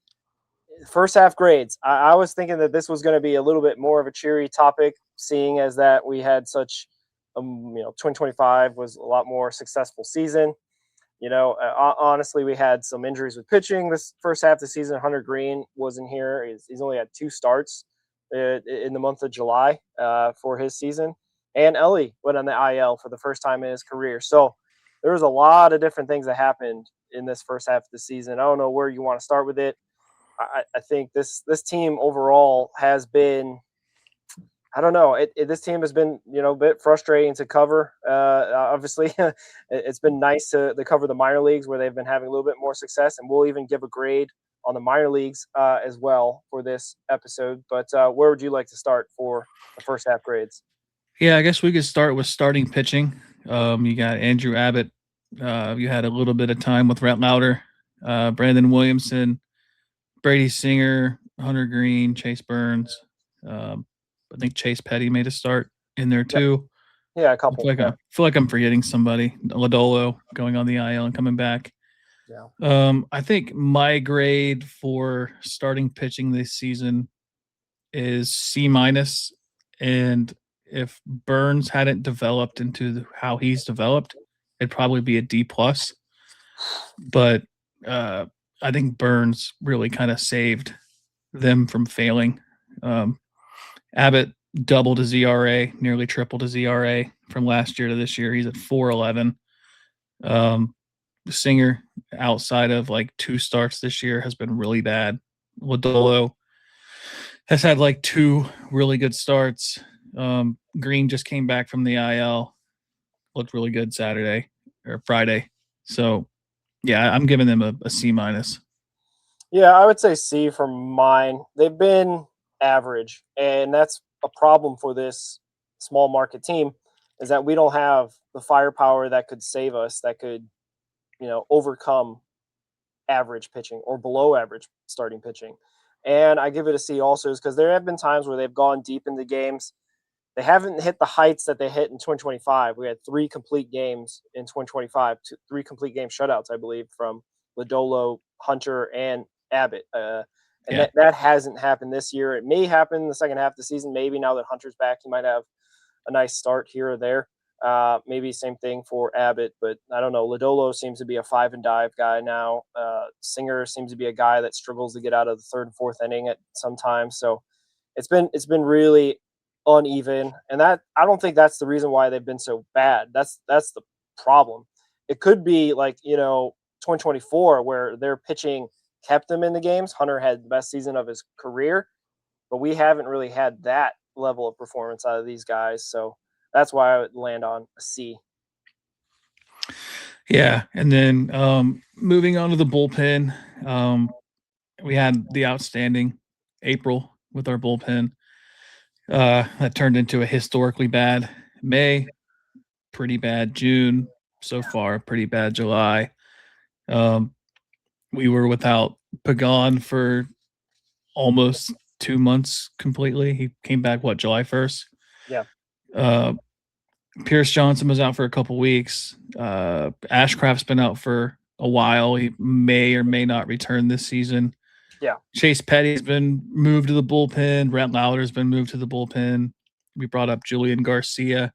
First half grades. I was thinking that this was going to be a little bit more of a cheery topic, seeing as that we had such 2025 was a lot more successful season. Honestly, we had some injuries with pitching this first half of the season. Hunter Greene wasn't here. He's only had 2 starts in the month of July for his season. And Ellie went on the IL for the first time in his career. So there was a lot of different things that happened in this first half of the season. I don't know where you want to start with it. I think this team overall has been, I don't know. This team has been, a bit frustrating to cover. Obviously, it's been nice to cover the minor leagues where they've been having a little bit more success, and we'll even give a grade on the minor leagues as well for this episode. But where would you like to start for the first half grades? Yeah, I guess we could start with starting pitching. You got Andrew Abbott. You had a little bit of time with Rhett Lauder, Brandon Williamson, Brady Singer, Hunter Greene, Chase Burns. I think Chase Petty made a start in there too. Yeah, a couple. I feel like I'm forgetting somebody. Lodolo going on the IL and coming back. Yeah. I think my grade for starting pitching this season is C-, and if Burns hadn't developed into how he's developed, it'd probably be a D+. But I think Burns really kind of saved them from failing. Abbott doubled his ERA, nearly tripled his ERA from last year to this year. He's at 4.11. Singer, outside of like 2 starts this year, has been really bad. Lodolo has had like 2 really good starts. Greene just came back from the IL, looked really good Saturday or Friday. So, yeah, I'm giving them a C-. Yeah, I would say C for mine. They've been average, and that's a problem for this small market team, is that we don't have the firepower that could save us, that could, overcome average pitching or below average starting pitching. And I give it a C also is because there have been times where they've gone deep into games. They haven't hit the heights that they hit in 2025. We had 3 complete games in 2025, 3 complete game shutouts, I believe, from Lodolo, Hunter, and Abbott. That hasn't happened this year. It may happen in the second half of the season. Maybe now that Hunter's back, he might have a nice start here or there. Maybe same thing for Abbott, but I don't know. Lodolo seems to be a 5 and dive guy now. Singer seems to be a guy that struggles to get out of the 3rd and 4th inning at sometimes. So it's been really uneven, and that I don't think that's the reason why they've been so bad. That's the problem. It could be like 2024 where their pitching kept them in the games. Hunter had the best season of his career, but we haven't really had that level of performance out of these guys. So that's why I would land on a C. Yeah, and then moving on to the bullpen, we had the outstanding April with our bullpen. That turned into a historically bad May, pretty bad June so far, pretty bad July. We were without Pagan for almost 2 months completely. He came back, July 1st? Yeah. Pierce Johnson was out for a couple weeks. Ashcraft's been out for a while. He may or may not return this season. Yeah. Chase Petty's been moved to the bullpen. Rhett Lauder's been moved to the bullpen. We brought up Julian Garcia.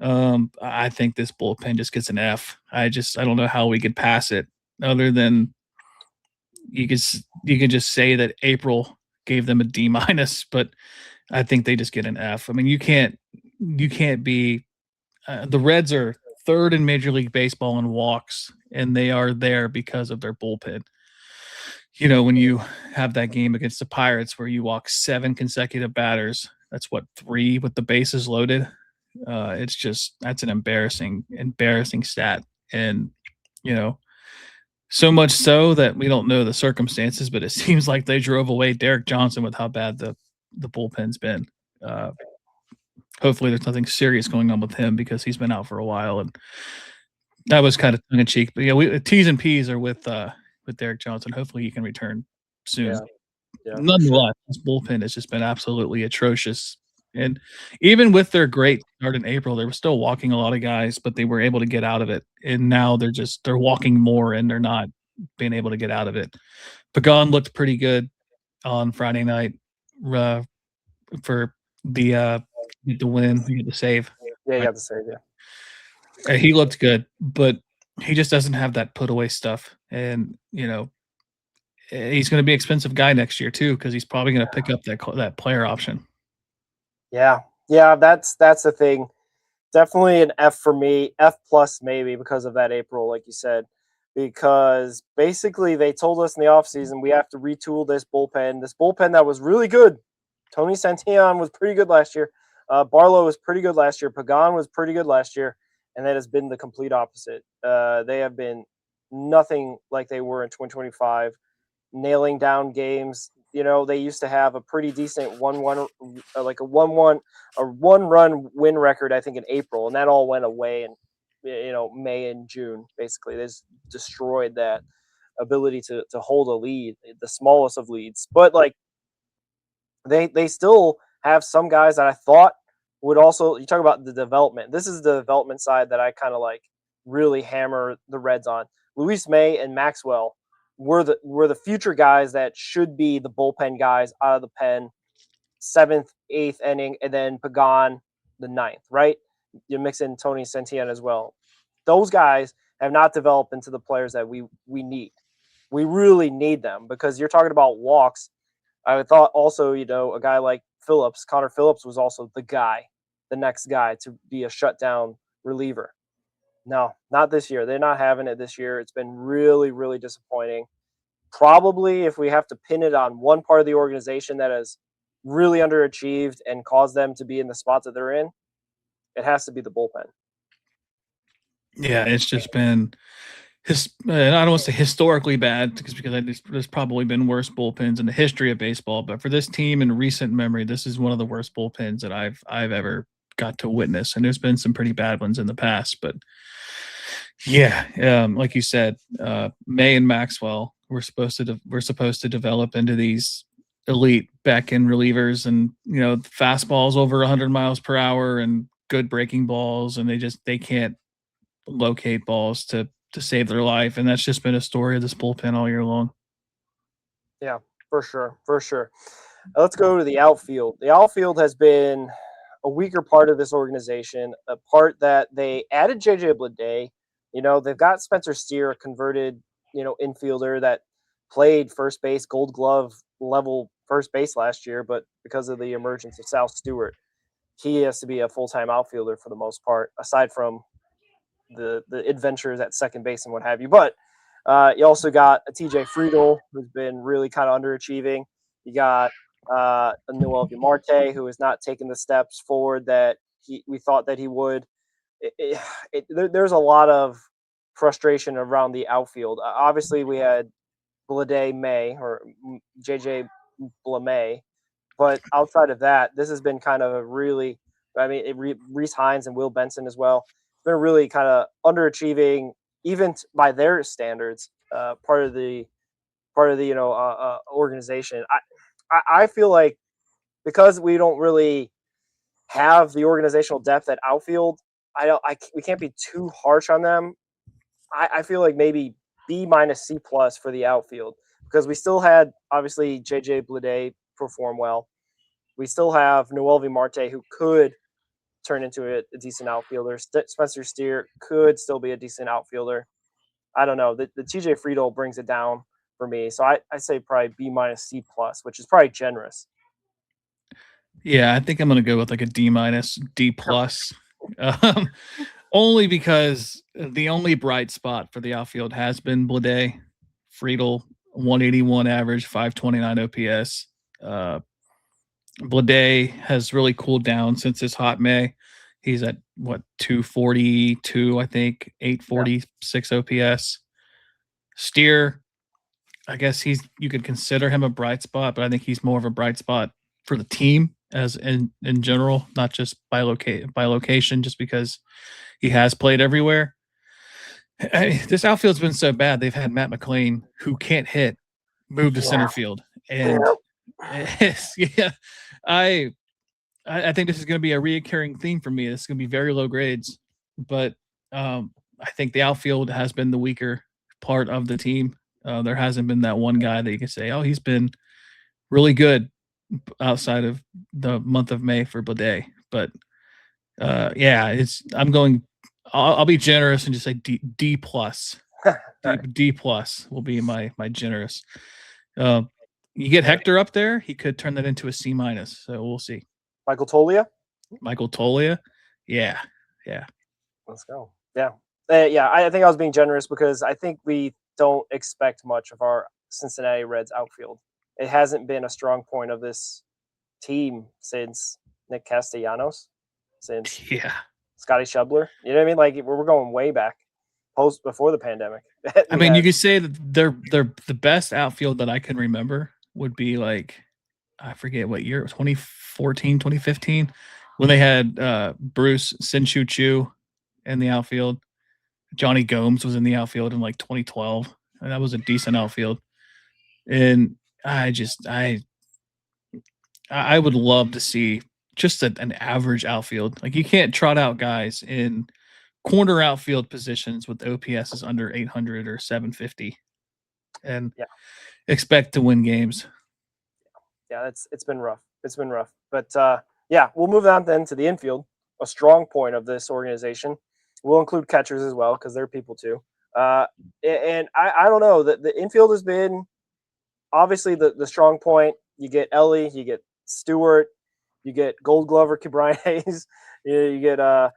I think this bullpen just gets an F. I don't know how we could pass it other than you could just say that April gave them a D-, but I think they just get an F. I mean, you can't be the Reds are 3rd in Major League Baseball in walks, and they are there because of their bullpen. When you have that game against the Pirates where you walk 7 consecutive batters, that's 3 with the bases loaded. That's an embarrassing stat. And, so much so that we don't know the circumstances, but it seems like they drove away Derek Johnson with how bad the bullpen's been. Hopefully there's nothing serious going on with him because he's been out for a while, and that was kind of tongue in cheek. But yeah, T's and P's are with Derek Johnson. Hopefully he can return soon. Yeah, nonetheless, this bullpen has just been absolutely atrocious. And even with their great start in April, they were still walking a lot of guys, but they were able to get out of it. And now they're walking more, and they're not being able to get out of it. Pagan looked pretty good on Friday night for the win. He had the save. Yeah, he got the save. Yeah, he looked good, but he just doesn't have that put away stuff. And he's going to be an expensive guy next year too, because he's probably going to pick up that player option. Yeah, that's the thing. Definitely an F for me, F+ maybe because of that April, like you said, because basically they told us in the offseason we have to retool this bullpen that was really good Tony Santillan was pretty good last year. Barlow was pretty good last year. Pagan was pretty good last year, and that has been the complete opposite. They have been nothing like they were in 2025, nailing down games. They used to have a pretty decent 1-1, like a 1-1, a one-run win record, I think, in April, and that all went away in May and June. Basically, they just destroyed that ability to hold a lead, the smallest of leads. But like they still have some guys that I thought would also. You talk about the development. This is the development side that I kind of like really hammer the Reds on. Luis May and Maxwell were the future guys that should be the bullpen guys out of the pen, 7th, 8th inning, and then Pagan the 9th, right? You mix in Tony Santillan as well. Those guys have not developed into the players that we need. We really need them because you're talking about walks. I thought also, a guy like Phillips, Connor Phillips, was also the next guy to be a shutdown reliever. No, not this year. They're not having it this year. It's been really, really disappointing. Probably if we have to pin it on one part of the organization that has really underachieved and caused them to be in the spot that they're in, it has to be the bullpen. Yeah, it's just been I don't want to say historically bad because there's probably been worse bullpens in the history of baseball, but for this team in recent memory, this is one of the worst bullpens that I've ever got to witness. And there's been some pretty bad ones in the past, but yeah, like you said, May and Maxwell were supposed to develop into these elite back end relievers, and fastballs over 100 miles per hour and good breaking balls, and they can't locate balls to save their life, and that's just been a story of this bullpen all year long. Yeah, for sure. Let's go to the outfield. The outfield has been a weaker part of this organization, a part that they added JJ Bleday. They've got Spencer Steer, a converted, infielder that played first base, Gold Glove level first base last year, but because of the emergence of Sal Stewart, he has to be a full-time outfielder for the most part, aside from the adventures at second base and what have you. But you also got a TJ Friedel, who's been really kind of underachieving. You got a Noel Marte, who has not taken the steps forward that we thought that he would. There's a lot of frustration around the outfield. Obviously, we had Bleday May or JJ Bleday, but outside of that, this has been kind of a really, Reese Hines and Will Benson as well. It's been really kind of underachieving, even by their standards. Part of the organization. I feel like because we don't really have the organizational depth at outfield, we can't be too harsh on them. I feel like maybe B minus C plus for the outfield, because we still had obviously JJ Bleday perform well. We still have Noel Marte, who could turn into a decent outfielder. Spencer Steer could still be a decent outfielder. I don't know. The TJ Friedel brings it down for me. So I say probably B minus C plus, which is probably generous. Yeah, I think I'm going to go with like a D minus, D plus. Only because the only bright spot for the outfield has been Bleday. Friedel, 181 average, 529 OPS. Bleday has really cooled down since his hot May. He's at 242, I think, 846 OPS. Steer, I guess you could consider him a bright spot, but I think he's more of a bright spot for the team as in general, not just by location, just because he has played everywhere. This outfield's been so bad. They've had Matt McLean, who can't hit, move to center field. And I think this is going to be a reoccurring theme for me. It's going to be very low grades, but I think the outfield has been the weaker part of the team. There hasn't been that one guy that you can say, oh, he's been really good outside of the month of May for Bleday. But I'll be generous and just say D plus. D plus will be my generous. You get Hector up there, he could turn that into a C minus. So we'll see. Michael Toglia. Yeah. Let's go. Yeah. I think I was being generous because I think we don't expect much of our Cincinnati Reds outfield. It hasn't been a strong point of this team since Nick Castellanos, since Scotty Schubler. You know what I mean? Like we're going way back, before the pandemic. I mean, you could say that they're the best outfield that I can remember would be like, I forget what year, 2014, 2015, when they had Bruce Sin-Chu in the outfield. Johnny Gomes was in the outfield in like 2012, and that was a decent outfield. And I would love to see just an average outfield. Like you can't trot out guys in corner outfield positions with OPS is under 800 or 750 and expect to win games. Yeah, it's been rough. It's been rough. But we'll move on then to the infield, a strong point of this organization. We'll include catchers as well because they're people too. And I don't know, the infield has been obviously the strong point. You get Ellie, you get Stewart, you get Gold Glover Brian Hayes, you get a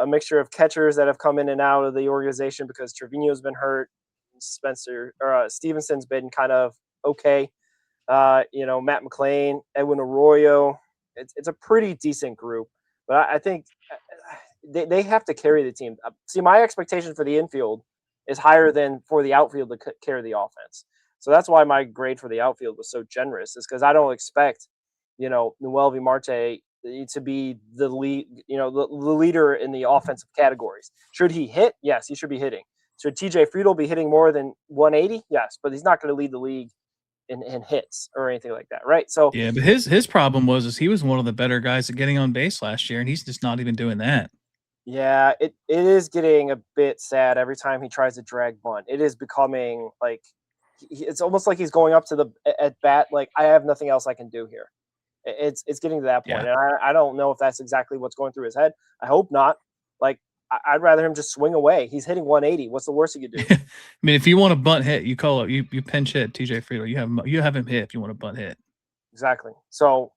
mixture of catchers that have come in and out of the organization because Trevino's been hurt, Stevenson's been kind of okay. Matt McClain, Edwin Arroyo. It's a pretty decent group, but I think they have to carry the team. See, my expectation for the infield is higher than for the outfield to carry the offense. So that's why my grade for the outfield was so generous, is because I don't expect, Noelvi Marte to be the lead, the leader in the offensive categories. Should he hit? Yes, he should be hitting. Should TJ Friedel be hitting more than 180? Yes, but he's not going to lead the league in hits or anything like that, right? So yeah, but his problem was he was one of the better guys at getting on base last year, and he's just not even doing that. Yeah, it is getting a bit sad every time he tries to drag bunt. It is becoming like it's almost like he's going up to the at bat like, I have nothing else I can do here. It's getting to that point, and I don't know if that's exactly what's going through his head. I hope not. Like I'd rather him just swing away. He's hitting 180. What's the worst he could do? I mean, if you want a bunt hit, you call it. You pinch hit TJ Friedel. You have him hit if you want a bunt hit. Exactly. So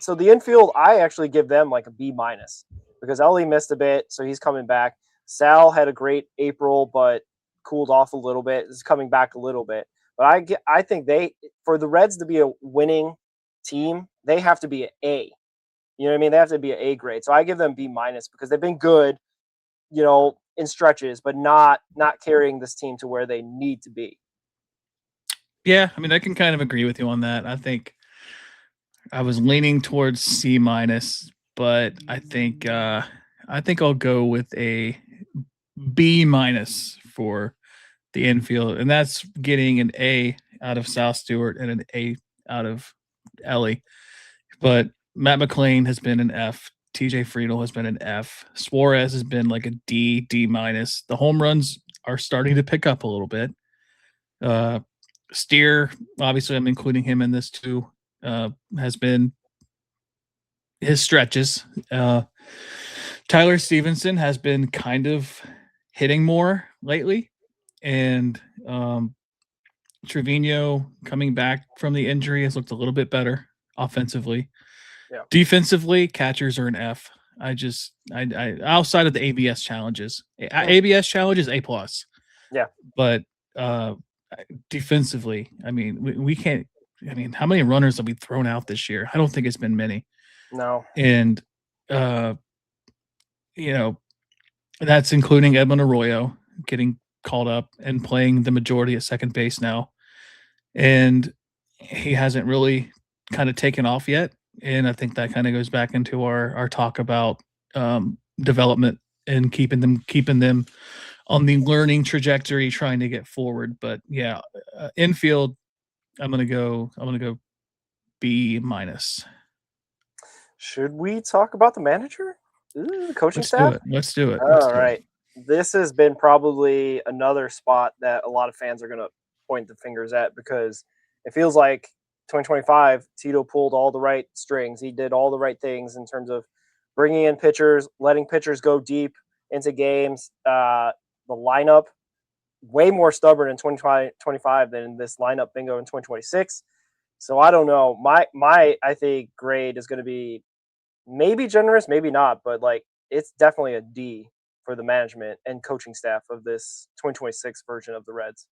the infield, I actually give them like a B- because Ellie missed a bit, so he's coming back. Sal had a great April, but cooled off a little bit. Is coming back a little bit, but I think for the Reds to be a winning team, they have to be an A. You know what I mean? They have to be an A grade. So I give them B- because they've been good, in stretches, but not carrying this team to where they need to be. Yeah, I mean, I can kind of agree with you on that. I think I was leaning towards C-, but I think I'll go with a B- for the infield, and that's getting an A out of Sal Stewart and an A out of Ellie. But Matt McClain has been an F. TJ Friedel has been an F. Suarez has been like a D-. The home runs are starting to pick up a little bit. Steer, obviously, I'm including him in this too. Has been his stretches. Tyler Stevenson has been kind of hitting more lately, and Trevino coming back from the injury has looked a little bit better offensively. Yeah. Defensively, catchers are an F. I outside of the ABS challenges, ABS challenges A+. Yeah, but defensively, I mean, we can't. I mean, how many runners have we thrown out this year? I don't think it's been many. No. And that's including Edwin Arroyo getting called up and playing the majority at second base now, and he hasn't really kind of taken off yet. And I think that kind of goes back into our talk about development and keeping them on the learning trajectory, trying to get forward. But yeah, infield, I'm gonna go B-. Should we talk about the manager? The coaching staff? Let's do it. All right. This has been probably another spot that a lot of fans are going to point the fingers at, because it feels like 2025, Tito pulled all the right strings. He did all the right things in terms of bringing in pitchers, letting pitchers go deep into games. The lineup, way more stubborn in 2025 than this lineup bingo in 2026. So I don't know. My I think grade is going to be maybe generous, maybe not, but like it's definitely a D for the management and coaching staff of this 2026 version of the Reds.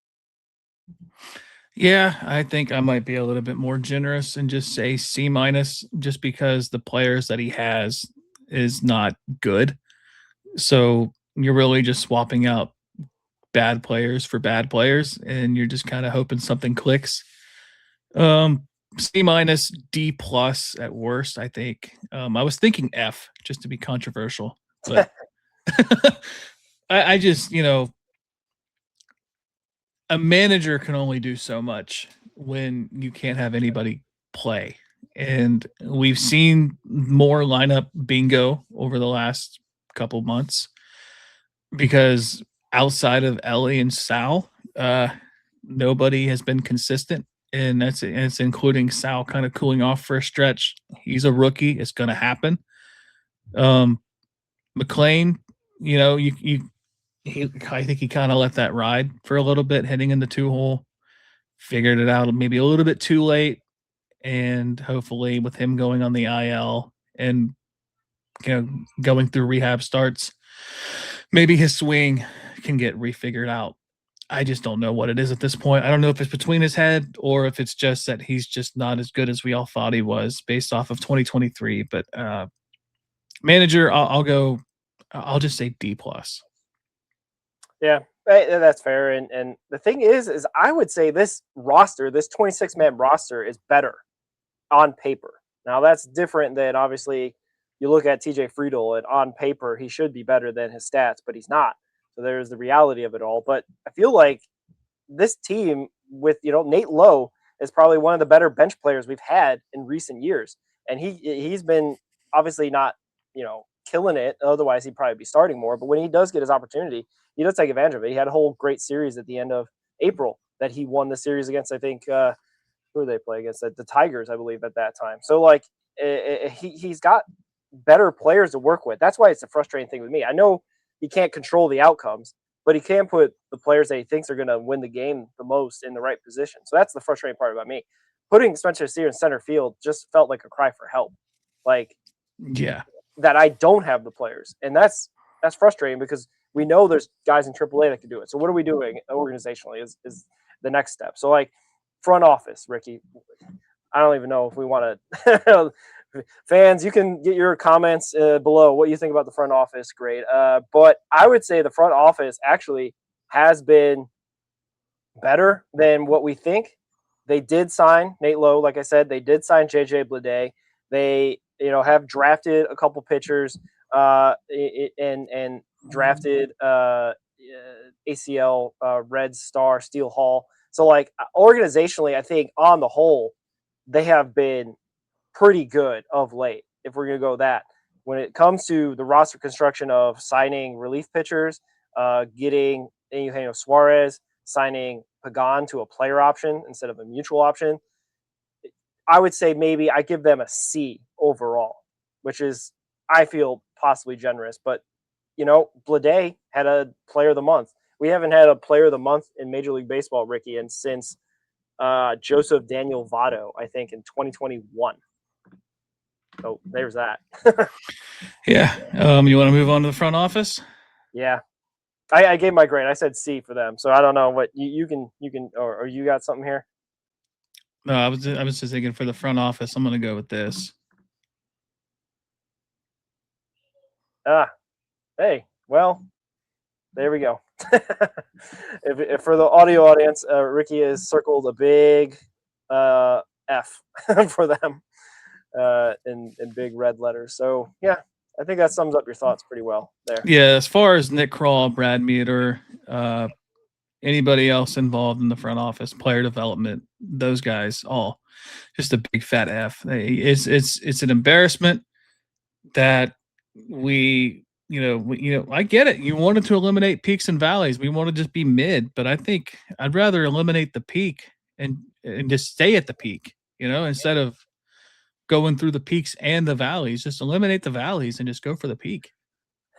Yeah, I think I might be a little bit more generous and just say C minus, just because the players that he has is not good. So you're really just swapping out bad players for bad players, and you're just kind of hoping something clicks. Um, C minus, D plus at worst, I think. I was thinking F just to be controversial, but I just, a manager can only do so much when you can't have anybody play. And we've seen more lineup bingo over the last couple months because outside of Ellie and Sal, nobody has been consistent. And it's including Sal kind of cooling off for a stretch. He's a rookie. It's going to happen. McLean, I think he kind of let that ride for a little bit, hitting in the 2-hole, figured it out maybe a little bit too late, and hopefully with him going on the IL and going through rehab starts, maybe his swing can get refigured out. I just don't know what it is at this point. I don't know if it's between his head or if it's just that he's just not as good as we all thought he was based off of 2023. But manager, I'll just say D plus. Yeah, that's fair. And the thing is I would say this roster, this 26-man roster, is better on paper. Now that's different than, obviously, you look at TJ Friedel, and on paper he should be better than his stats, but he's not. So there's the reality of it all. But I feel like this team with, Nate Lowe is probably one of the better bench players we've had in recent years. And he's been obviously not, killing it. Otherwise he'd probably be starting more. But when he does get his opportunity, he does take advantage of it. He had a whole great series at the end of April that he won the series against, I think, who did they play against? The Tigers, I believe, at that time. So, he's got better players to work with. That's why it's a frustrating thing with me. I know he can't control the outcomes, but he can put the players that he thinks are going to win the game the most in the right position. So that's the frustrating part about me. Putting Spencer Steer in center field just felt like a cry for help. Yeah, that I don't have the players. And that's frustrating because we know there's guys in AAA that can do it. So what are we doing organizationally is the next step. So, front office, Ricky, I don't even know if we want to fans, you can get your comments below what you think about the front office. Great. But I would say the front office actually has been better than what we think. They did sign Nate Lowe. Like I said, they did sign JJ Bleday. They, have drafted a couple pitchers and drafted ACL Reds star Steele Hall. So, organizationally, I think on the whole, they have been pretty good of late, if we're going to go that. When it comes to the roster construction of signing relief pitchers, getting Eugenio Suarez, signing Pagan to a player option instead of a mutual option, I would say maybe I give them a C overall, which is, I feel, possibly generous. But, Bleday had a player of the month. We haven't had a player of the month in Major League Baseball, Ricky, and since Joseph Daniel Votto, I think, in 2021. So there's that. Yeah. You want to move on to the front office? Yeah. I gave my grade. I said C for them. So I don't know what you can, or you got something here? No, I was just thinking for the front office, I'm going to go with this. Hey, well, there we go. if for the audio audience, Ricky has circled a big F for them in big red letters. So, yeah, I think that sums up your thoughts pretty well there. Yeah, as far as Nick Krall, Brad Meter, anybody else involved in the front office, player development, those guys, all just a big fat F. It's an embarrassment that we I get it. You wanted to eliminate peaks and valleys. We want to just be mid, but I think I'd rather eliminate the peak and just stay at the peak, instead of going through the peaks and the valleys. Just eliminate the valleys and just go for the peak.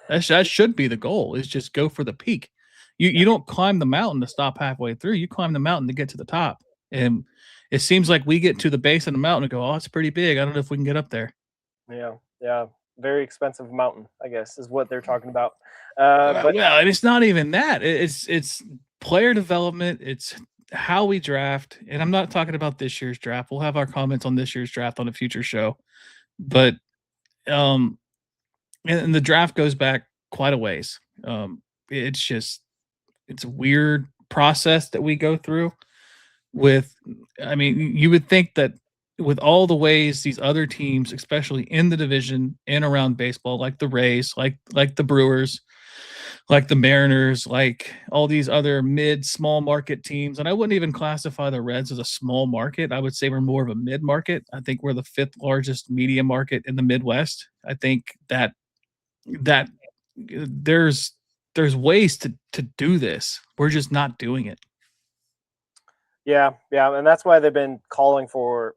That should be the goal, is just go for the peak. You don't climb the mountain to stop halfway through. You climb the mountain to get to the top. And it seems like we get to the base of the mountain and go, oh, it's pretty big. I don't know if we can get up there. Yeah. Very expensive mountain, I guess, is what they're talking about. But it's not even that. It's player development. It's how we draft, and I'm not talking about this year's draft. We'll have our comments on this year's draft on a future show. But and the draft goes back quite a ways. It's a weird process that we go through with, I mean, you would think that with all the ways these other teams, especially in the division and around baseball, like the Rays, like the Brewers, like the Mariners, like all these other small market teams, and I wouldn't even classify the Reds as a small market. I would say we're more of a mid market. I think we're the 5th largest media market in the Midwest. I think that there's ways to do this. We're just not doing it. Yeah, and that's why they've been calling for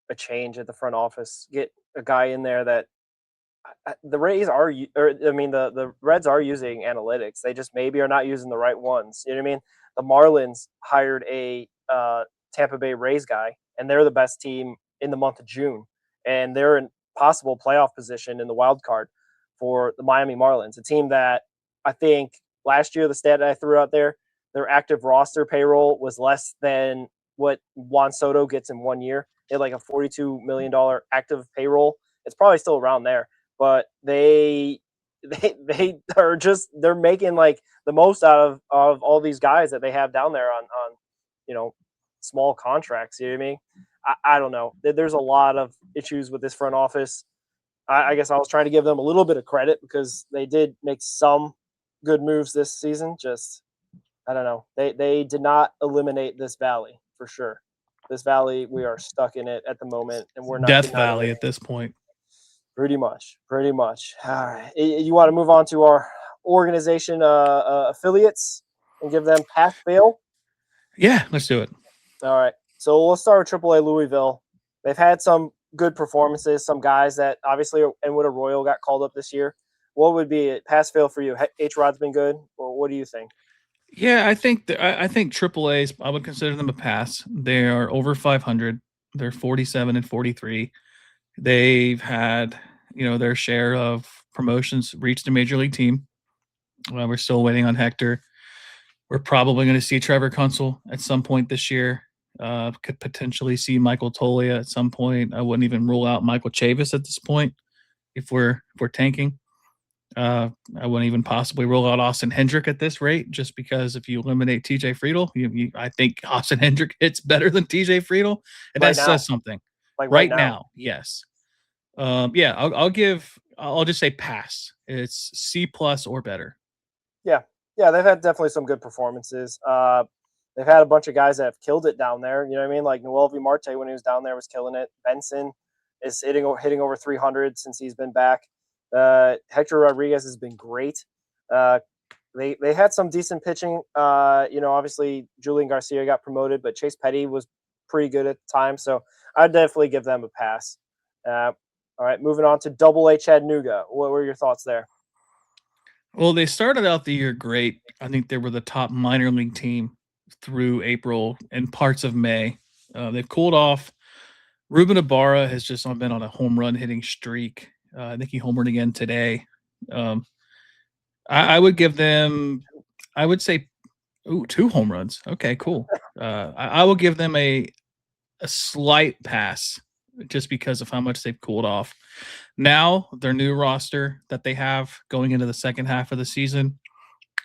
a change at the front office. Get a guy in there that the Reds are using analytics. They just maybe are not using the right ones. You know what I mean? The Marlins hired a Tampa Bay Rays guy, and they're the best team in the month of June, and they're in possible playoff position in the wild card for the Miami Marlins, a team that I think last year, the stat I threw out there, their active roster payroll was less than what Juan Soto gets in 1 year. They had like a $42 million active payroll. It's probably still around there, but they are they're making like the most out of all these guys that they have down there on small contracts. You know what I mean? I don't know. There's a lot of issues with this front office. I guess I was trying to give them a little bit of credit because they did make some good moves this season. Just, I don't know. They did not eliminate this valley for sure. This valley, we are stuck in it at the moment, and we're not Death Valley at this point. Pretty much. All right. You want to move on to our organization affiliates and give them pass fail? Yeah, let's do it. All right. So we'll start with AAA Louisville. They've had some good performances. Some guys that obviously Enwood Arroyo got called up this year. What would be a pass fail for you? H-Rod's been good. Well, what do you think? Yeah, I think AAA's, I would consider them a pass. They are over 500. They're 47 and 43. They've had, their share of promotions reached a major league team. We're still waiting on Hector. We're probably going to see Trevor Kunsel at some point this year. Could potentially see Michael Tolia at some point. I wouldn't even rule out Michael Chavis at this point if we're tanking. I wouldn't even possibly rule out Austin Hendrick at this rate, just because if you eliminate TJ Friedel, I think Austin Hendrick hits better than TJ Friedel, and that says something. Like right now, yes. I'll just say pass. It's C+ or better. Yeah, they've had definitely some good performances. They've had a bunch of guys that have killed it down there. You know what I mean? Like Noel V. Marte, when he was down there, was killing it. Benson is hitting over 300 since he's been back. Hector Rodriguez has been great. They had some decent pitching. Obviously Julian Garcia got promoted, but Chase Petty was pretty good at the time. So I'd definitely give them a pass. All right, moving on to AA Chattanooga. What were your thoughts there? Well, they started out the year great. I think they were the top minor league team through April and parts of May. They've cooled off. Ruben Ibarra has just been on a home run hitting streak. I think he homered again today. I would give them, I would say, 2 home runs. Okay, cool. I will give them a slight pass just because of how much they've cooled off. Now, their new roster that they have going into the second half of the season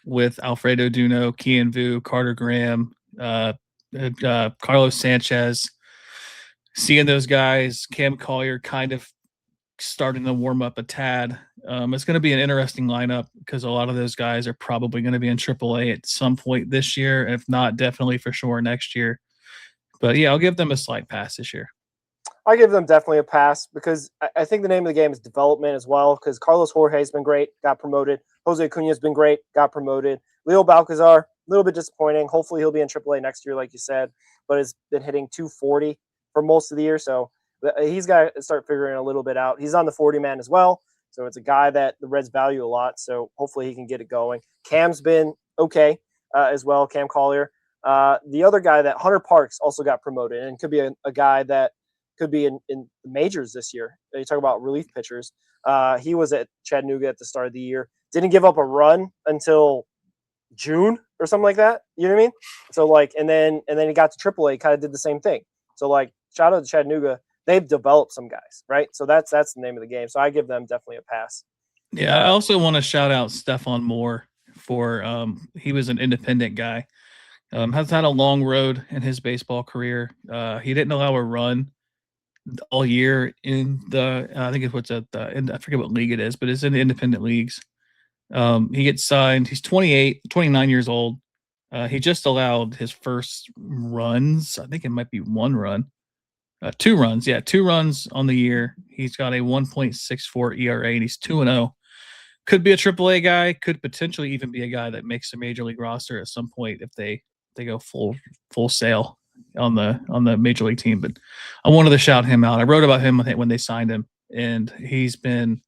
with Alfredo Duno, Kian Vu, Carter Graham, Carlos Sanchez, seeing those guys, Cam Collier kind of starting to warm up a tad. It's going to be an interesting lineup because a lot of those guys are probably going to be in AAA at some point this year, if not definitely for sure next year. But yeah, I'll give them a slight pass this year. I give them definitely a pass because I think the name of the game is development as well, because Carlos Jorge's been great, got promoted. Jose Acuna's been great, got promoted. Leo Balcazar, a little bit disappointing. Hopefully he'll be in AAA next year, like you said, but has been hitting 240 for most of the year. So he's got to start figuring a little bit out. He's on the 40-man as well, so it's a guy that the Reds value a lot. So hopefully he can get it going. Cam's been okay as well, Cam Collier. The other guy, that Hunter Parks, also got promoted and could be a guy that could be in the majors this year. You talk about relief pitchers. He was at Chattanooga at the start of the year. Didn't give up a run until June, or something like that. You know what I mean? So like, and then he got to AAA, kind of did the same thing. So like, shout out to Chattanooga. They've developed some guys, right? So that's the name of the game. So I give them definitely a pass. Yeah, I also want to shout out Stephon Moore for he was an independent guy. Has had a long road in his baseball career. He didn't allow a run all year in the I think it's I forget what league it is, but it's in the independent leagues. He gets signed. He's 29 years old. He just allowed his first runs. I think it might be one run. 2 runs. Yeah, 2 runs on the year. He's got a 1.64 ERA and he's 2-0. Could be a AAA guy, could potentially even be a guy that makes a major league roster at some point if they go full sail on the major league team. But I wanted to shout him out. I wrote about him when they signed him, and he's been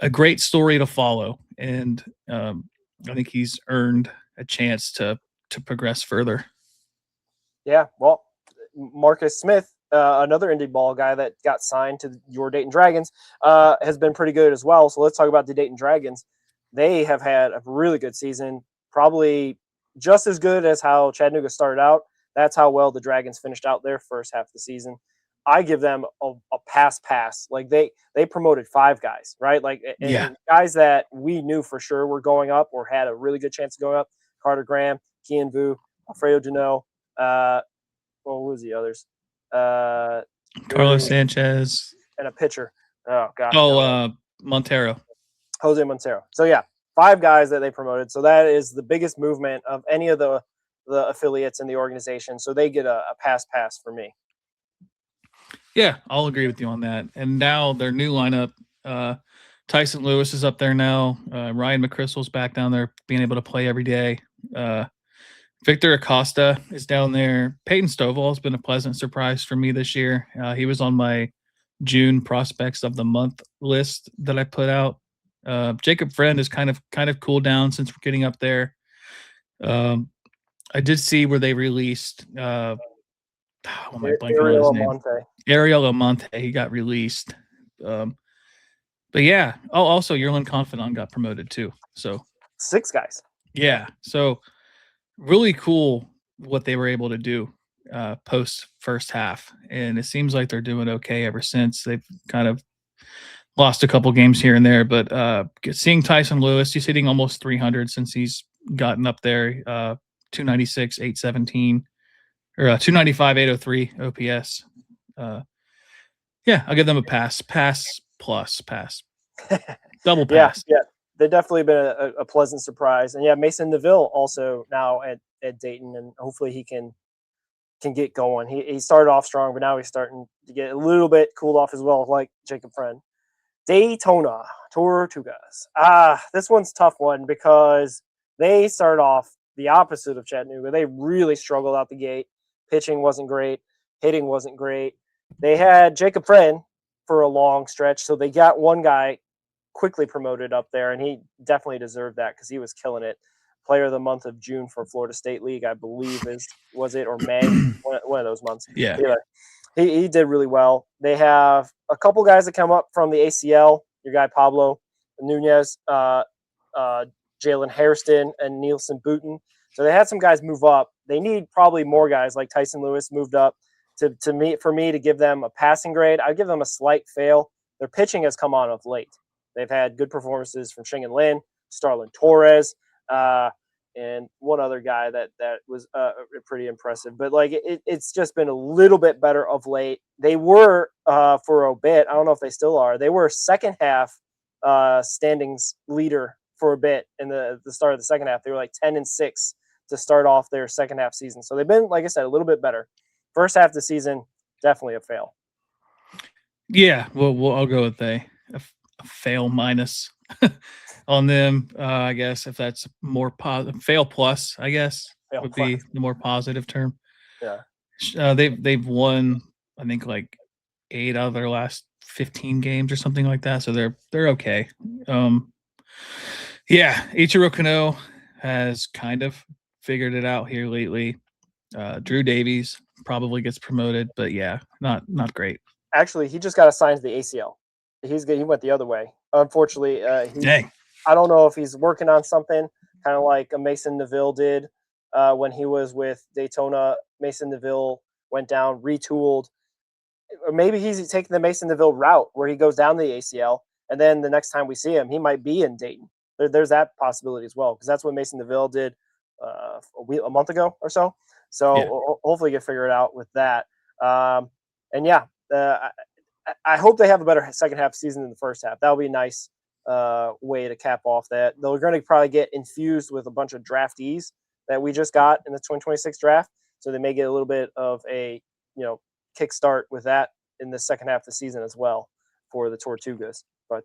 a great story to follow. And I think he's earned a chance to progress further. Yeah, well, Marcus Smith, another indie ball guy that got signed to your Dayton Dragons, has been pretty good as well. So let's talk about the Dayton Dragons. They have had a really good season, probably just as good as how Chattanooga started out. That's how well the Dragons finished out their first half of the season. I give them a pass. Like they promoted 5 guys, right? Like and guys that we knew for sure were going up or had a really good chance of going up. Carter Graham, Kian Vu, Alfredo Duno, what was the others? Carlos Sanchez and a pitcher. Oh gosh. Montero. Jose Montero. So yeah, 5 guys that they promoted. So that is the biggest movement of any of the affiliates in the organization. So they get a pass for me. Yeah, I'll agree with you on that. And now their new lineup, Tyson Lewis is up there now. Ryan McChrystal's back down there, being able to play every day. Victor Acosta is down there. Peyton Stovall has been a pleasant surprise for me this year. He was on my June prospects of the month list that I put out. Jacob Friend is kind of cooled down since we're getting up there. I did see where they released Ariel Almonte. He got released. But yeah. Oh, also Yerlin Confidant got promoted too. So 6 guys. Yeah. So really cool what they were able to do post first half. And it seems like they're doing okay ever since. They've kind of lost a couple games here and there, but seeing Tyson Lewis, he's hitting almost 300 since he's gotten up there, 296, 817, or 295, 803 OPS. Yeah, I'll give them a pass. Double pass. Yeah. They've definitely been a pleasant surprise. And yeah, Mason Neville also now at Dayton, and hopefully he can get going. He started off strong, but now he's starting to get a little bit cooled off as well, like Jacob Friend. Daytona Tortugas. This one's a tough one because they started off the opposite of Chattanooga. They really struggled out the gate. Pitching wasn't great. Hitting wasn't great. They had Jacob Friend for a long stretch, so they got one guy quickly promoted up there, and he definitely deserved that because he was killing it. Player of the month of June for Florida State League, I believe was it or May? one of those months. Yeah. Anyway, he did really well. They have a couple guys that come up from the ACL. Your guy Pablo Nunez, Jalen Hairston, and Nielsen Booten. So they had some guys move up. They need probably more guys like Tyson Lewis moved up for me to give them a passing grade. I'd give them a slight fail. Their pitching has come on of late. They've had good performances from Shingen Lin, Starlin Torres, and one other guy that was pretty impressive. But like it's just been a little bit better of late. They were for a bit. I don't know if they still are. They were second half standings leader for a bit in the start of the second half. They were like 10-6 to start off their second half season. So they've been, like I said, a little bit better. First half of the season, definitely a fail. Yeah, well I'll go with a fail minus on them. I guess if that's more positive, fail plus, I guess would be the more positive term. Yeah. They've won, I think, like 8 out of their last 15 games or something like that. So they're okay. Yeah, Ichiro Kano has kind of figured it out here lately. Drew Davies probably gets promoted, but yeah, not great. Actually, he just got assigned to the ACL. He went the other way. Unfortunately, dang. I don't know if he's working on something, kind of like a Mason Neville did when he was with Daytona. Mason Neville went down, retooled. Or maybe he's taking the Mason Neville route where he goes down the ACL, and then the next time we see him, he might be in Dayton. There's that possibility as well, because that's what Mason Neville did a month ago or so. So hopefully get figured out with that. And yeah, I hope they have a better second half season than the first half. That would be a nice way to cap off that. They're going to probably get infused with a bunch of draftees that we just got in the 2026 draft. So they may get a little bit of a, kickstart with that in the second half of the season as well for the Tortugas. But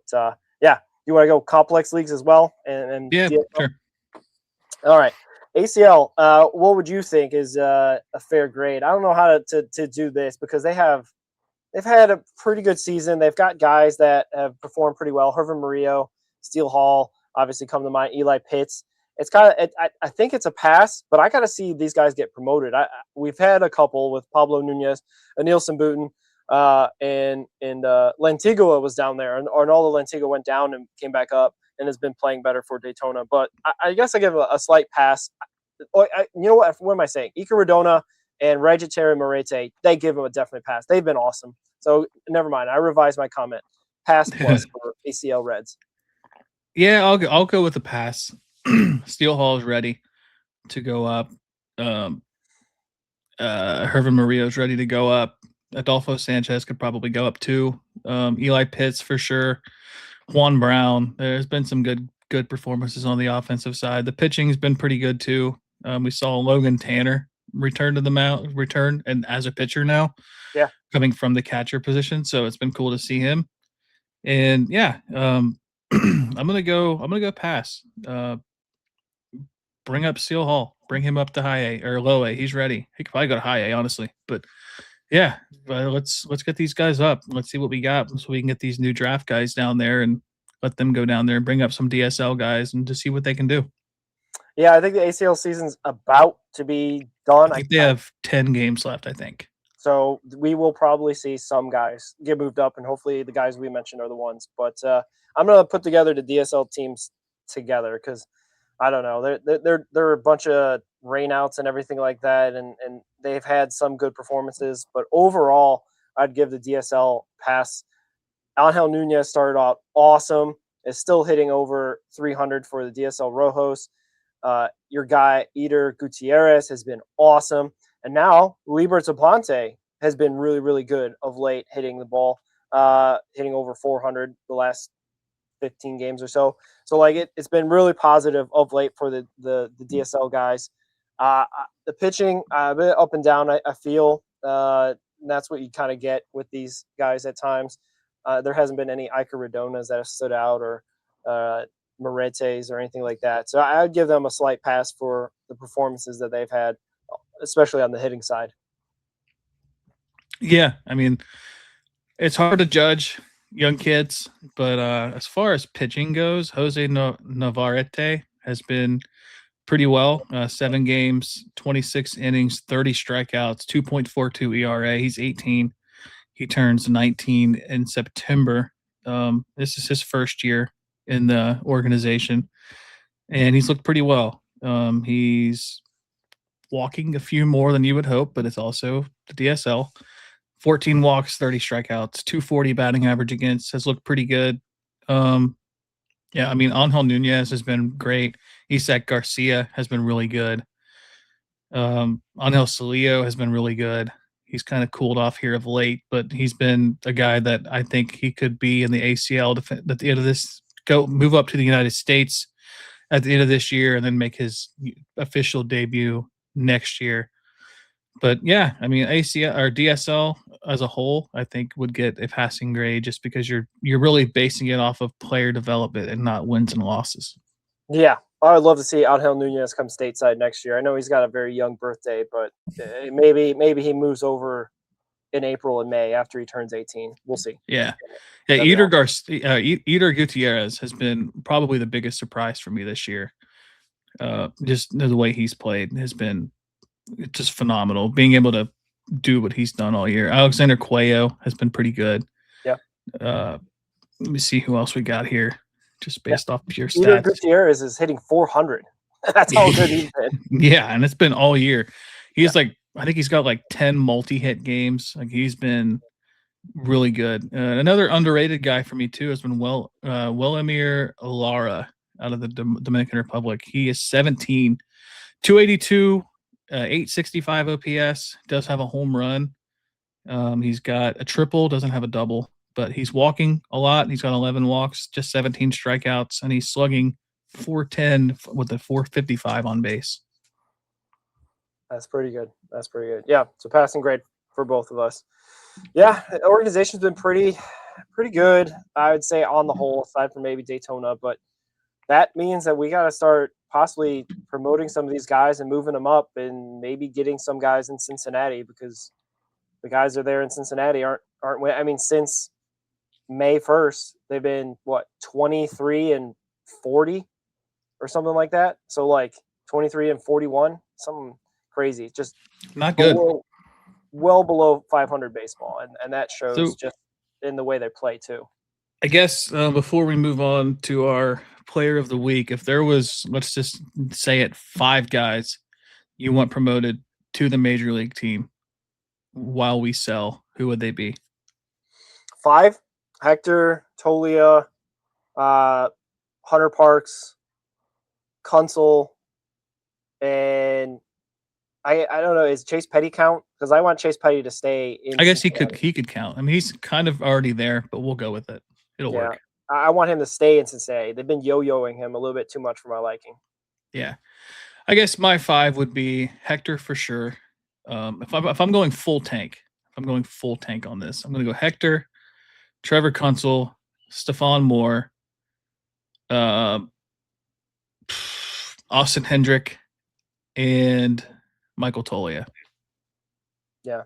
yeah, you want to go complex leagues as well? And yeah, DSL? Sure. All right. ACL, what would you think is a fair grade? I don't know how to do this because they've had a pretty good season. They've got guys that have performed pretty well. Hervin Murillo, Steele Hall, obviously come to mind. Eli Pitts. It's kind of, I think it's a pass, but I got to see these guys get promoted. We've had a couple with Pablo Nunez, Anil Sambutin, and Lantigua was down there, and Arnaldo Lantigua went down and came back up and has been playing better for Daytona. But I guess I give a slight pass. You know what? What am I saying? Ika Radona and Rajateri Morete, they give them a definite pass. They've been awesome. So never mind. I revised my comment. Pass plus for ACL Reds. Yeah, I'll go with the pass. Steele Hall is ready to go up. Hervin Murillo is ready to go up. Adolfo Sanchez could probably go up too. Eli Pitts for sure. Juan Brown. There's been some good performances on the offensive side. The pitching's been pretty good too. We saw Logan Tanner return to the mound, and as a pitcher now. Yeah. Coming from the catcher position. So it's been cool to see him. And yeah, I'm gonna go pass. Bring up Steele Hall. Bring him up to high A or low A. He's ready. He could probably go to high A, honestly. But yeah, let's get these guys up. Let's see what we got so we can get these new draft guys down there and let them go down there and bring up some DSL guys and to see what they can do. Yeah, I think the ACL season's about to be done. I think they have 10 games left, I think. So we will probably see some guys get moved up, and hopefully the guys we mentioned are the ones. But I'm going to put together the DSL teams together because I don't know. They're a bunch of rainouts and everything like that, and they've had some good performances. But overall, I'd give the DSL pass. Angel Nunez started out awesome. Is still hitting over 300 for the DSL Rojos. Your guy, Eder Gutierrez, has been awesome. And now Libert Zaplante has been really, really good of late, hitting the ball, hitting over 400 the last 15 games or so. So like it's been really positive of late for the DSL guys. The pitching a bit up and down. I feel and that's what you kind of get with these guys at times. There hasn't been any Ika Radonas that have stood out or Moretes or anything like that. So I would give them a slight pass for the performances that they've had, especially on the hitting side. Yeah, I mean, it's hard to judge young kids, but as far as pitching goes, Jose Navarrete has been pretty well. 7 games, 26 innings, 30 strikeouts, 2.42 ERA. He's 18. He turns 19 in September. This is his first year in the organization, and he's looked pretty well. He's walking a few more than you would hope, but it's also the DSL. 14 walks, 30 strikeouts, 240 batting average against, has looked pretty good. Yeah, I mean, Angel Nunez has been great. Isaac Garcia has been really good. Angel Celillo has been really good. He's kind of cooled off here of late, but he's been a guy that I think he could be in the ACL at the end of this, move up to the United States at the end of this year and then make his official debut next year. But yeah, I mean, ACL or DSL as a whole, I think would get a passing grade just because you're really basing it off of player development and not wins and losses. Yeah, I would love to see Angel Nunez come stateside next year. I know he's got a very young birthday, but maybe he moves over in April and May after he turns 18. We'll see. Yeah. Eder Gutierrez has been probably the biggest surprise for me this year. Just the way he's played has been just phenomenal. Being able to do what he's done all year. Alexander Cuello has been pretty good. Yeah. Let me see who else we got here, just based off pure Eder stats. Gutierrez is hitting 400. That's how good he's been. Yeah, and it's been all year. He's I think he's got 10 multi-hit games. He's been really good. Another underrated guy for me too has been Willimir Lara out of the Dominican Republic. He is 17, 282, 865 OPS. Does have a home run. He's got a triple, doesn't have a double, but he's walking a lot. He's got 11 walks, just 17 strikeouts, and he's slugging 410 with a 455 on base. That's pretty good. Yeah, so passing grade for both of us. Yeah, the organization's been pretty good, I would say, on the whole, aside from maybe Daytona. But that means that we got to start possibly promoting some of these guys and moving them up, and maybe getting some guys in Cincinnati, because the guys that are there in Cincinnati aren't. I mean, since May 1st, they've been 23 and 40 or something like that. So 23 and 41, something crazy. Just not good. Well below 500 baseball, and that shows just in the way they play too. I guess before we move on to our player of the week, if there was, let's just say it, 5 guys you want promoted to the major league team while we sell, who would they be? 5: Hector, Tolia, Hunter Parks, Kunzel, and I don't know. Is Chase Petty count? Because I want Chase Petty to stay in. I guess he could count. I mean, he's kind of already there, but we'll go with it. It'll work. I want him to stay in Cincinnati. They've been yo-yoing him a little bit too much for my liking. Yeah, I guess my 5 would be Hector for sure. If I'm going full tank, on this, I'm going to go Hector, Trevor Kunzel, Stephon Moore, Austin Hendrick, and Michael Tolia. Yeah.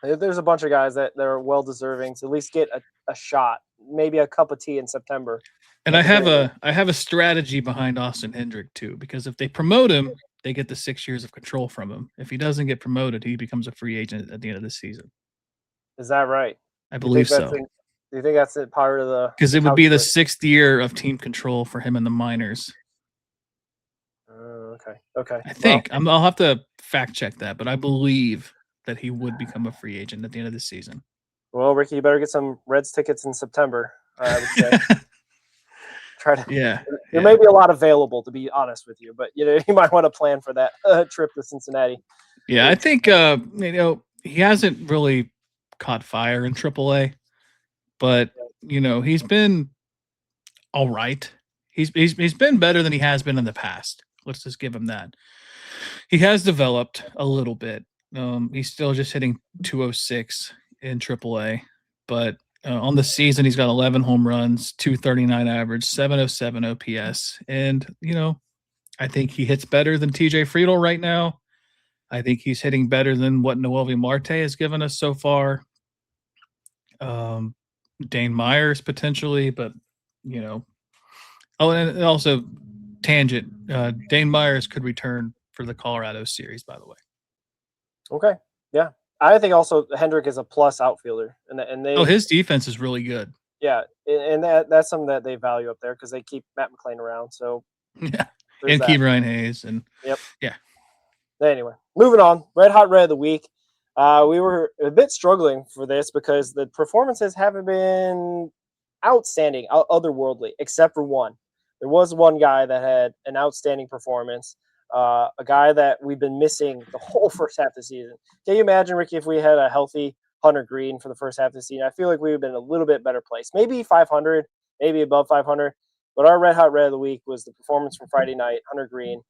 There's a bunch of guys that are well deserving to at least get a shot, maybe a cup of tea in September. And I have a strategy behind Austin Hendrick too, because if they promote him, they get the 6 years of control from him. If he doesn't get promoted, he becomes a free agent at the end of the season. Is that right? I believe so. Do you think that's part of the? Because it would be the 6th year of team control for him in the minors. Okay. I think I'll have to fact check that, but I believe that he would become a free agent at the end of the season. Well, Ricky, you better get some Reds tickets in September. I would say. Try to. Yeah. There may be a lot available, to be honest with you, but you might want to plan for that trip to Cincinnati. Yeah, I think he hasn't really caught fire in AAA, but he's been all right. He's been better than he has been in the past. Let's just give him that. He has developed a little bit. He's still just hitting 206 in AAA, but on the season he's got 11 home runs, 239 average, 707 OPS, and I think he hits better than TJ Friedl right now. I think he's hitting better than what Noelvi Marte has given us so far. Dane Myers potentially, but Oh, and also tangent. Dane Myers could return for the Colorado series, by the way. Okay, yeah, I think also Hendrick is a plus outfielder, and his defense is really good. Yeah, and that's something that they value up there because they keep Matt McClain around. So yeah, and keep Ryan Hayes and yeah. Anyway, moving on. Red Hot Red of the week. We were a bit struggling for this because the performances haven't been outstanding, otherworldly, except for one. There was one guy that had an outstanding performance, a guy that we've been missing the whole first half of the season. Can you imagine, Ricky, if we had a healthy Hunter Greene for the first half of the season? I feel like we would have been in a little bit better place. Maybe 500, maybe above 500. But our Red Hot Red of the week was the performance from Friday night, Hunter Greene,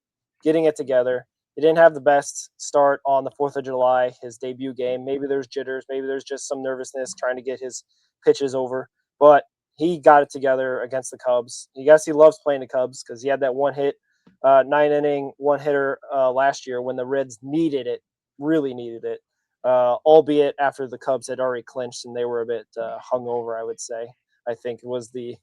getting it together. He didn't have the best start on the 4th of July, his debut game. Maybe there's jitters. Maybe there's just some nervousness trying to get his pitches over. But he got it together against the Cubs. You guys, he loves playing the Cubs because he had that one hit, 9-inning, one-hitter last year when the Reds needed it, really needed it, albeit after the Cubs had already clinched and they were a bit hungover, I would say. I think was the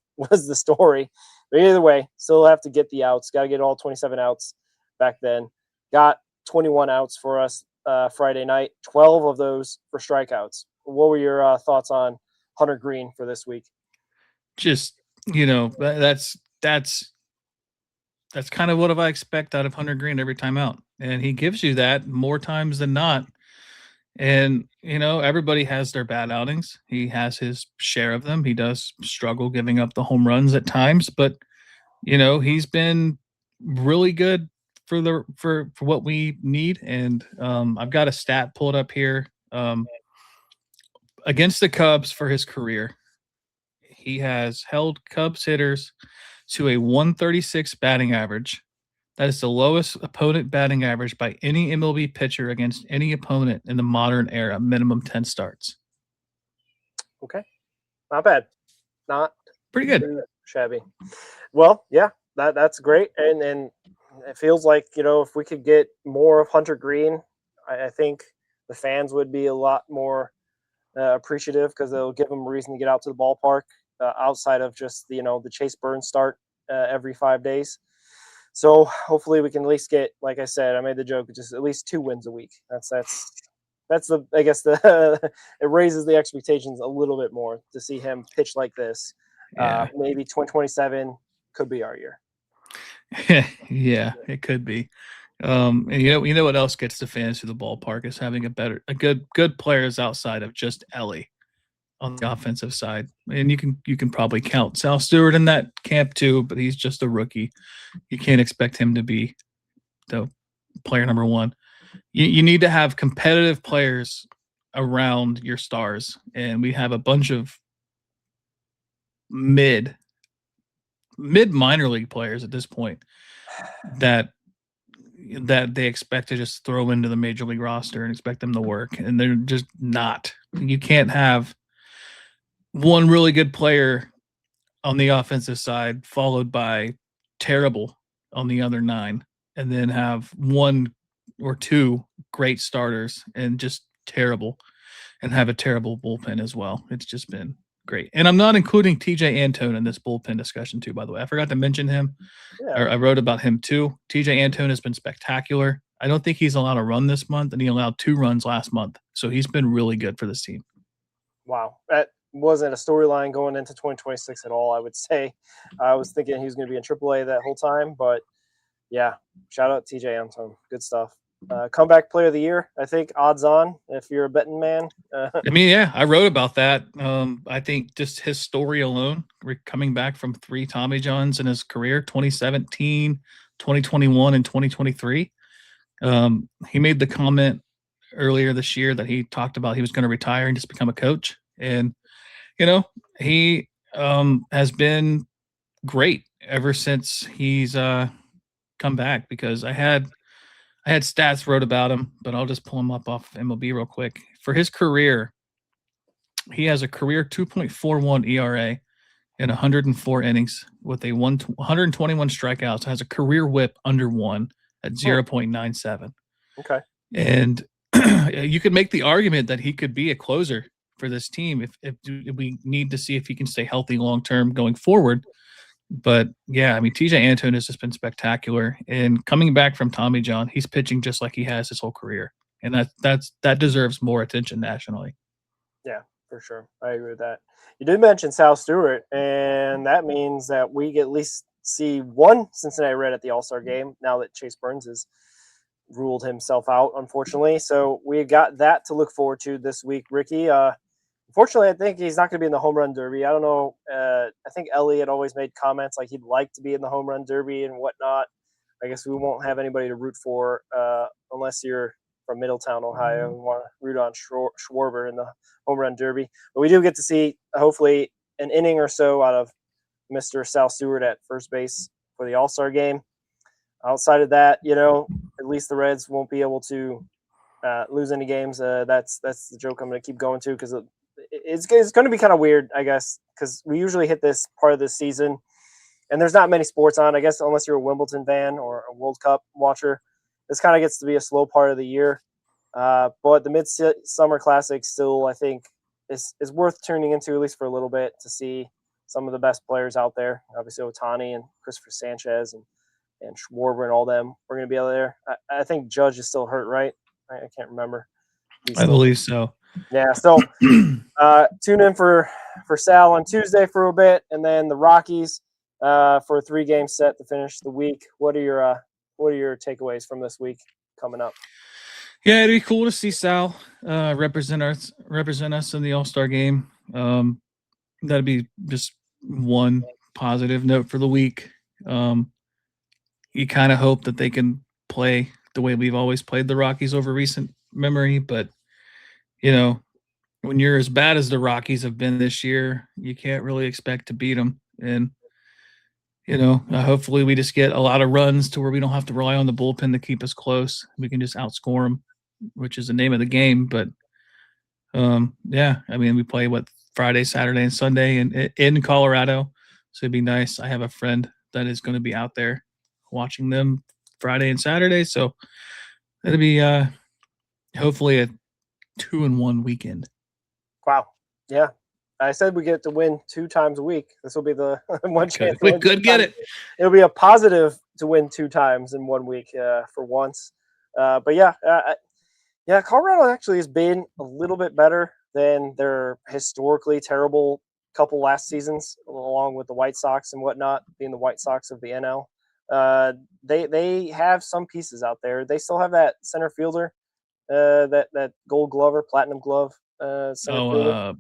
story. But either way, still have to get the outs. Got to get all 27 outs back then. Got 21 outs for us Friday night, 12 of those for strikeouts. What were your thoughts on Hunter Greene for this week? Just, that's that's kind of what I expect out of Hunter Greene every time out. And he gives you that more times than not. And, everybody has their bad outings. He has his share of them. He does struggle giving up the home runs at times, but, he's been really good for what we need. And I've got a stat pulled up here. Against the Cubs for his career, he has held Cubs hitters to a 136 batting average. That is the lowest opponent batting average by any MLB pitcher against any opponent in the modern era, minimum 10 starts. Okay. Not bad. Not pretty good. Shabby. Well, yeah, that's great. And it feels like, if we could get more of Hunter Greene, I think the fans would be a lot more appreciative, because they'll give them a reason to get out to the ballpark outside of just, the Chase Burns start every 5 days. So hopefully we can at least get, like I said, I made the joke, just at least 2 wins a week. That's the, I guess, it raises the expectations a little bit more to see him pitch like this. Yeah. Maybe 2027 could be our year. Yeah, it could be. And you know what else gets the fans to the ballpark is having good players outside of just Ellie on the offensive side. And you can probably count Sal Stewart in that camp too, but he's just a rookie. You can't expect him to be the player number one. You need to have competitive players around your stars, and we have a bunch of mid minor league players at this point that they expect to just throw into the major league roster and expect them to work, and they're just not. You can't have one really good player on the offensive side followed by terrible on the other 9, and then have 1 or 2 great starters and just terrible, and have a terrible bullpen as well. It's just been great. And I'm not including TJ Antone in this bullpen discussion too, by the way. I forgot to mention him. Yeah. I wrote about him too. TJ Antone has been spectacular. I don't think he's allowed a run this month, and he allowed 2 runs last month. So he's been really good for this team. Wow. That wasn't a storyline going into 2026 at all, I would say. I was thinking he was going to be in AAA that whole time, but yeah, shout out TJ Antone. Good stuff. Comeback player of the year, I think, odds on, if you're a betting man. I mean, yeah, I wrote about that. I think just his story alone, coming back from 3 Tommy Johns in his career, 2017, 2021, and 2023. He made the comment earlier this year that he talked about he was going to retire and just become a coach. And, he has been great ever since he's come back, because I had stats wrote about him, but I'll just pull him up off MLB real quick. For his career, he has a career 2.41 ERA in 104 innings with a 121 strikeouts. Has a career WHIP under 1 at 0.97. Okay. And you could make the argument that he could be a closer for this team if we need to see if he can stay healthy long term going forward. But yeah, I mean, TJ Antone has just been spectacular, and coming back from Tommy John, he's pitching just like he has his whole career, and that deserves more attention nationally. Yeah, for sure, I agree with that. You did mention Sal Stewart, and that means that we at least see one Cincinnati Red at the All-Star game now that Chase Burns has ruled himself out, unfortunately. So we got that to look forward to this week, Ricky. Unfortunately, I think he's not going to be in the home run derby. I don't know. I think Ellie had always made comments like he'd like to be in the home run derby and whatnot. I guess we won't have anybody to root for unless you're from Middletown, Ohio, and want to root on Schwarber in the home run derby. But we do get to see, hopefully, an inning or so out of Mr. Sal Stewart at first base for the All-Star game. Outside of that, at least the Reds won't be able to lose any games. That's the joke I'm going to keep going to, because it's going to be kind of weird, I guess, because we usually hit this part of the season, and there's not many sports on, I guess, unless you're a Wimbledon fan or a World Cup watcher. This kind of gets to be a slow part of the year. But the Midsummer Classic still, I think, is worth tuning into, at least for a little bit, to see some of the best players out there. Obviously, Ohtani and Christopher Sanchez and Schwarber and all them. We're going to be out there. I think Judge is still hurt, right? I can't remember. I believe so. Yeah, so tune in for Sal on Tuesday for a bit, and then the Rockies for a 3-game set to finish the week. What are your takeaways from this week coming up? Yeah, it'd be cool to see Sal represent us in the All-Star game. That'd be just one positive note for the week. You kind of hope that they can play the way we've always played the Rockies over recent memory, but when you're as bad as the Rockies have been this year, you can't really expect to beat them. And hopefully we just get a lot of runs to where we don't have to rely on the bullpen to keep us close. We can just outscore them, which is the name of the game. But yeah, I mean, we play Friday, Saturday, and Sunday in Colorado, so it'd be nice. I have a friend that is going to be out there watching them Friday and Saturday, so it'll be hopefully a 2-1 weekend. Wow. Yeah. I said we get to win 2 times a week. This will be the one chance. We could get it. It'll be a positive to win 2 times in 1 week for once. But yeah, Colorado actually has been a little bit better than their historically terrible couple last seasons, along with the White Sox and whatnot, being the White Sox of the NL. They have some pieces out there. They still have that center fielder, that Gold Glover, Platinum Glove center fielder.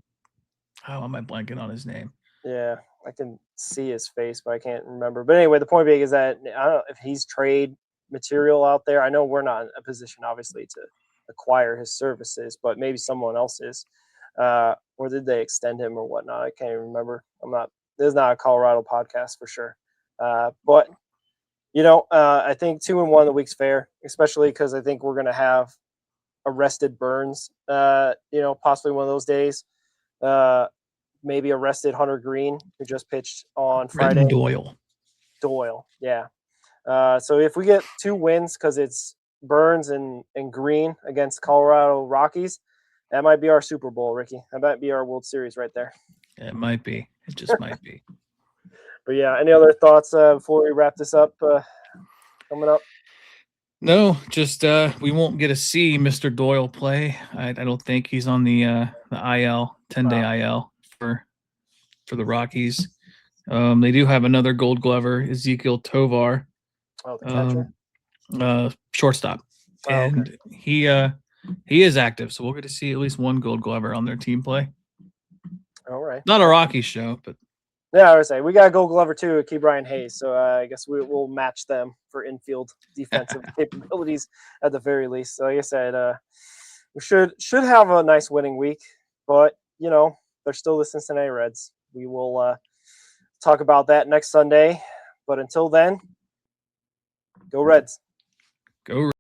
How am I blanking on his name? Yeah, I can see his face, but I can't remember. But anyway, the point being is that I don't know if he's trade material out there. I know we're not in a position, obviously, to acquire his services, but maybe someone else is. Or did they extend him or whatnot? I can't even remember. This is not a Colorado podcast for sure. But I think 2-1 the week's fair, especially because I think we're going to have arrested Burns, possibly one of those days. Maybe arrested Hunter Greene, who just pitched on Friday. Doyle, yeah. So if we get 2 wins, because it's Burns and Greene against Colorado Rockies, that might be our Super Bowl, Ricky. That might be our World Series right there. It might be. It just might be. But yeah, any other thoughts before we wrap this up coming up? No, just we won't get to see Mr. Doyle play. I don't think he's on the IL, 10-day IL for the Rockies. They do have another Gold Glover, Ezekiel Tovar, The catcher? shortstop, and he is active, so we'll get to see at least one Gold Glover on their team play. All right, not a Rockies show, but yeah, I would say we got a Gold Glover too, Key Brian Hayes. So I guess we'll match them for infield defensive capabilities at the very least. So like I said, we should have a nice winning week, but they're still the Cincinnati Reds. We will talk about that next Sunday. But until then, go Reds. Go Reds.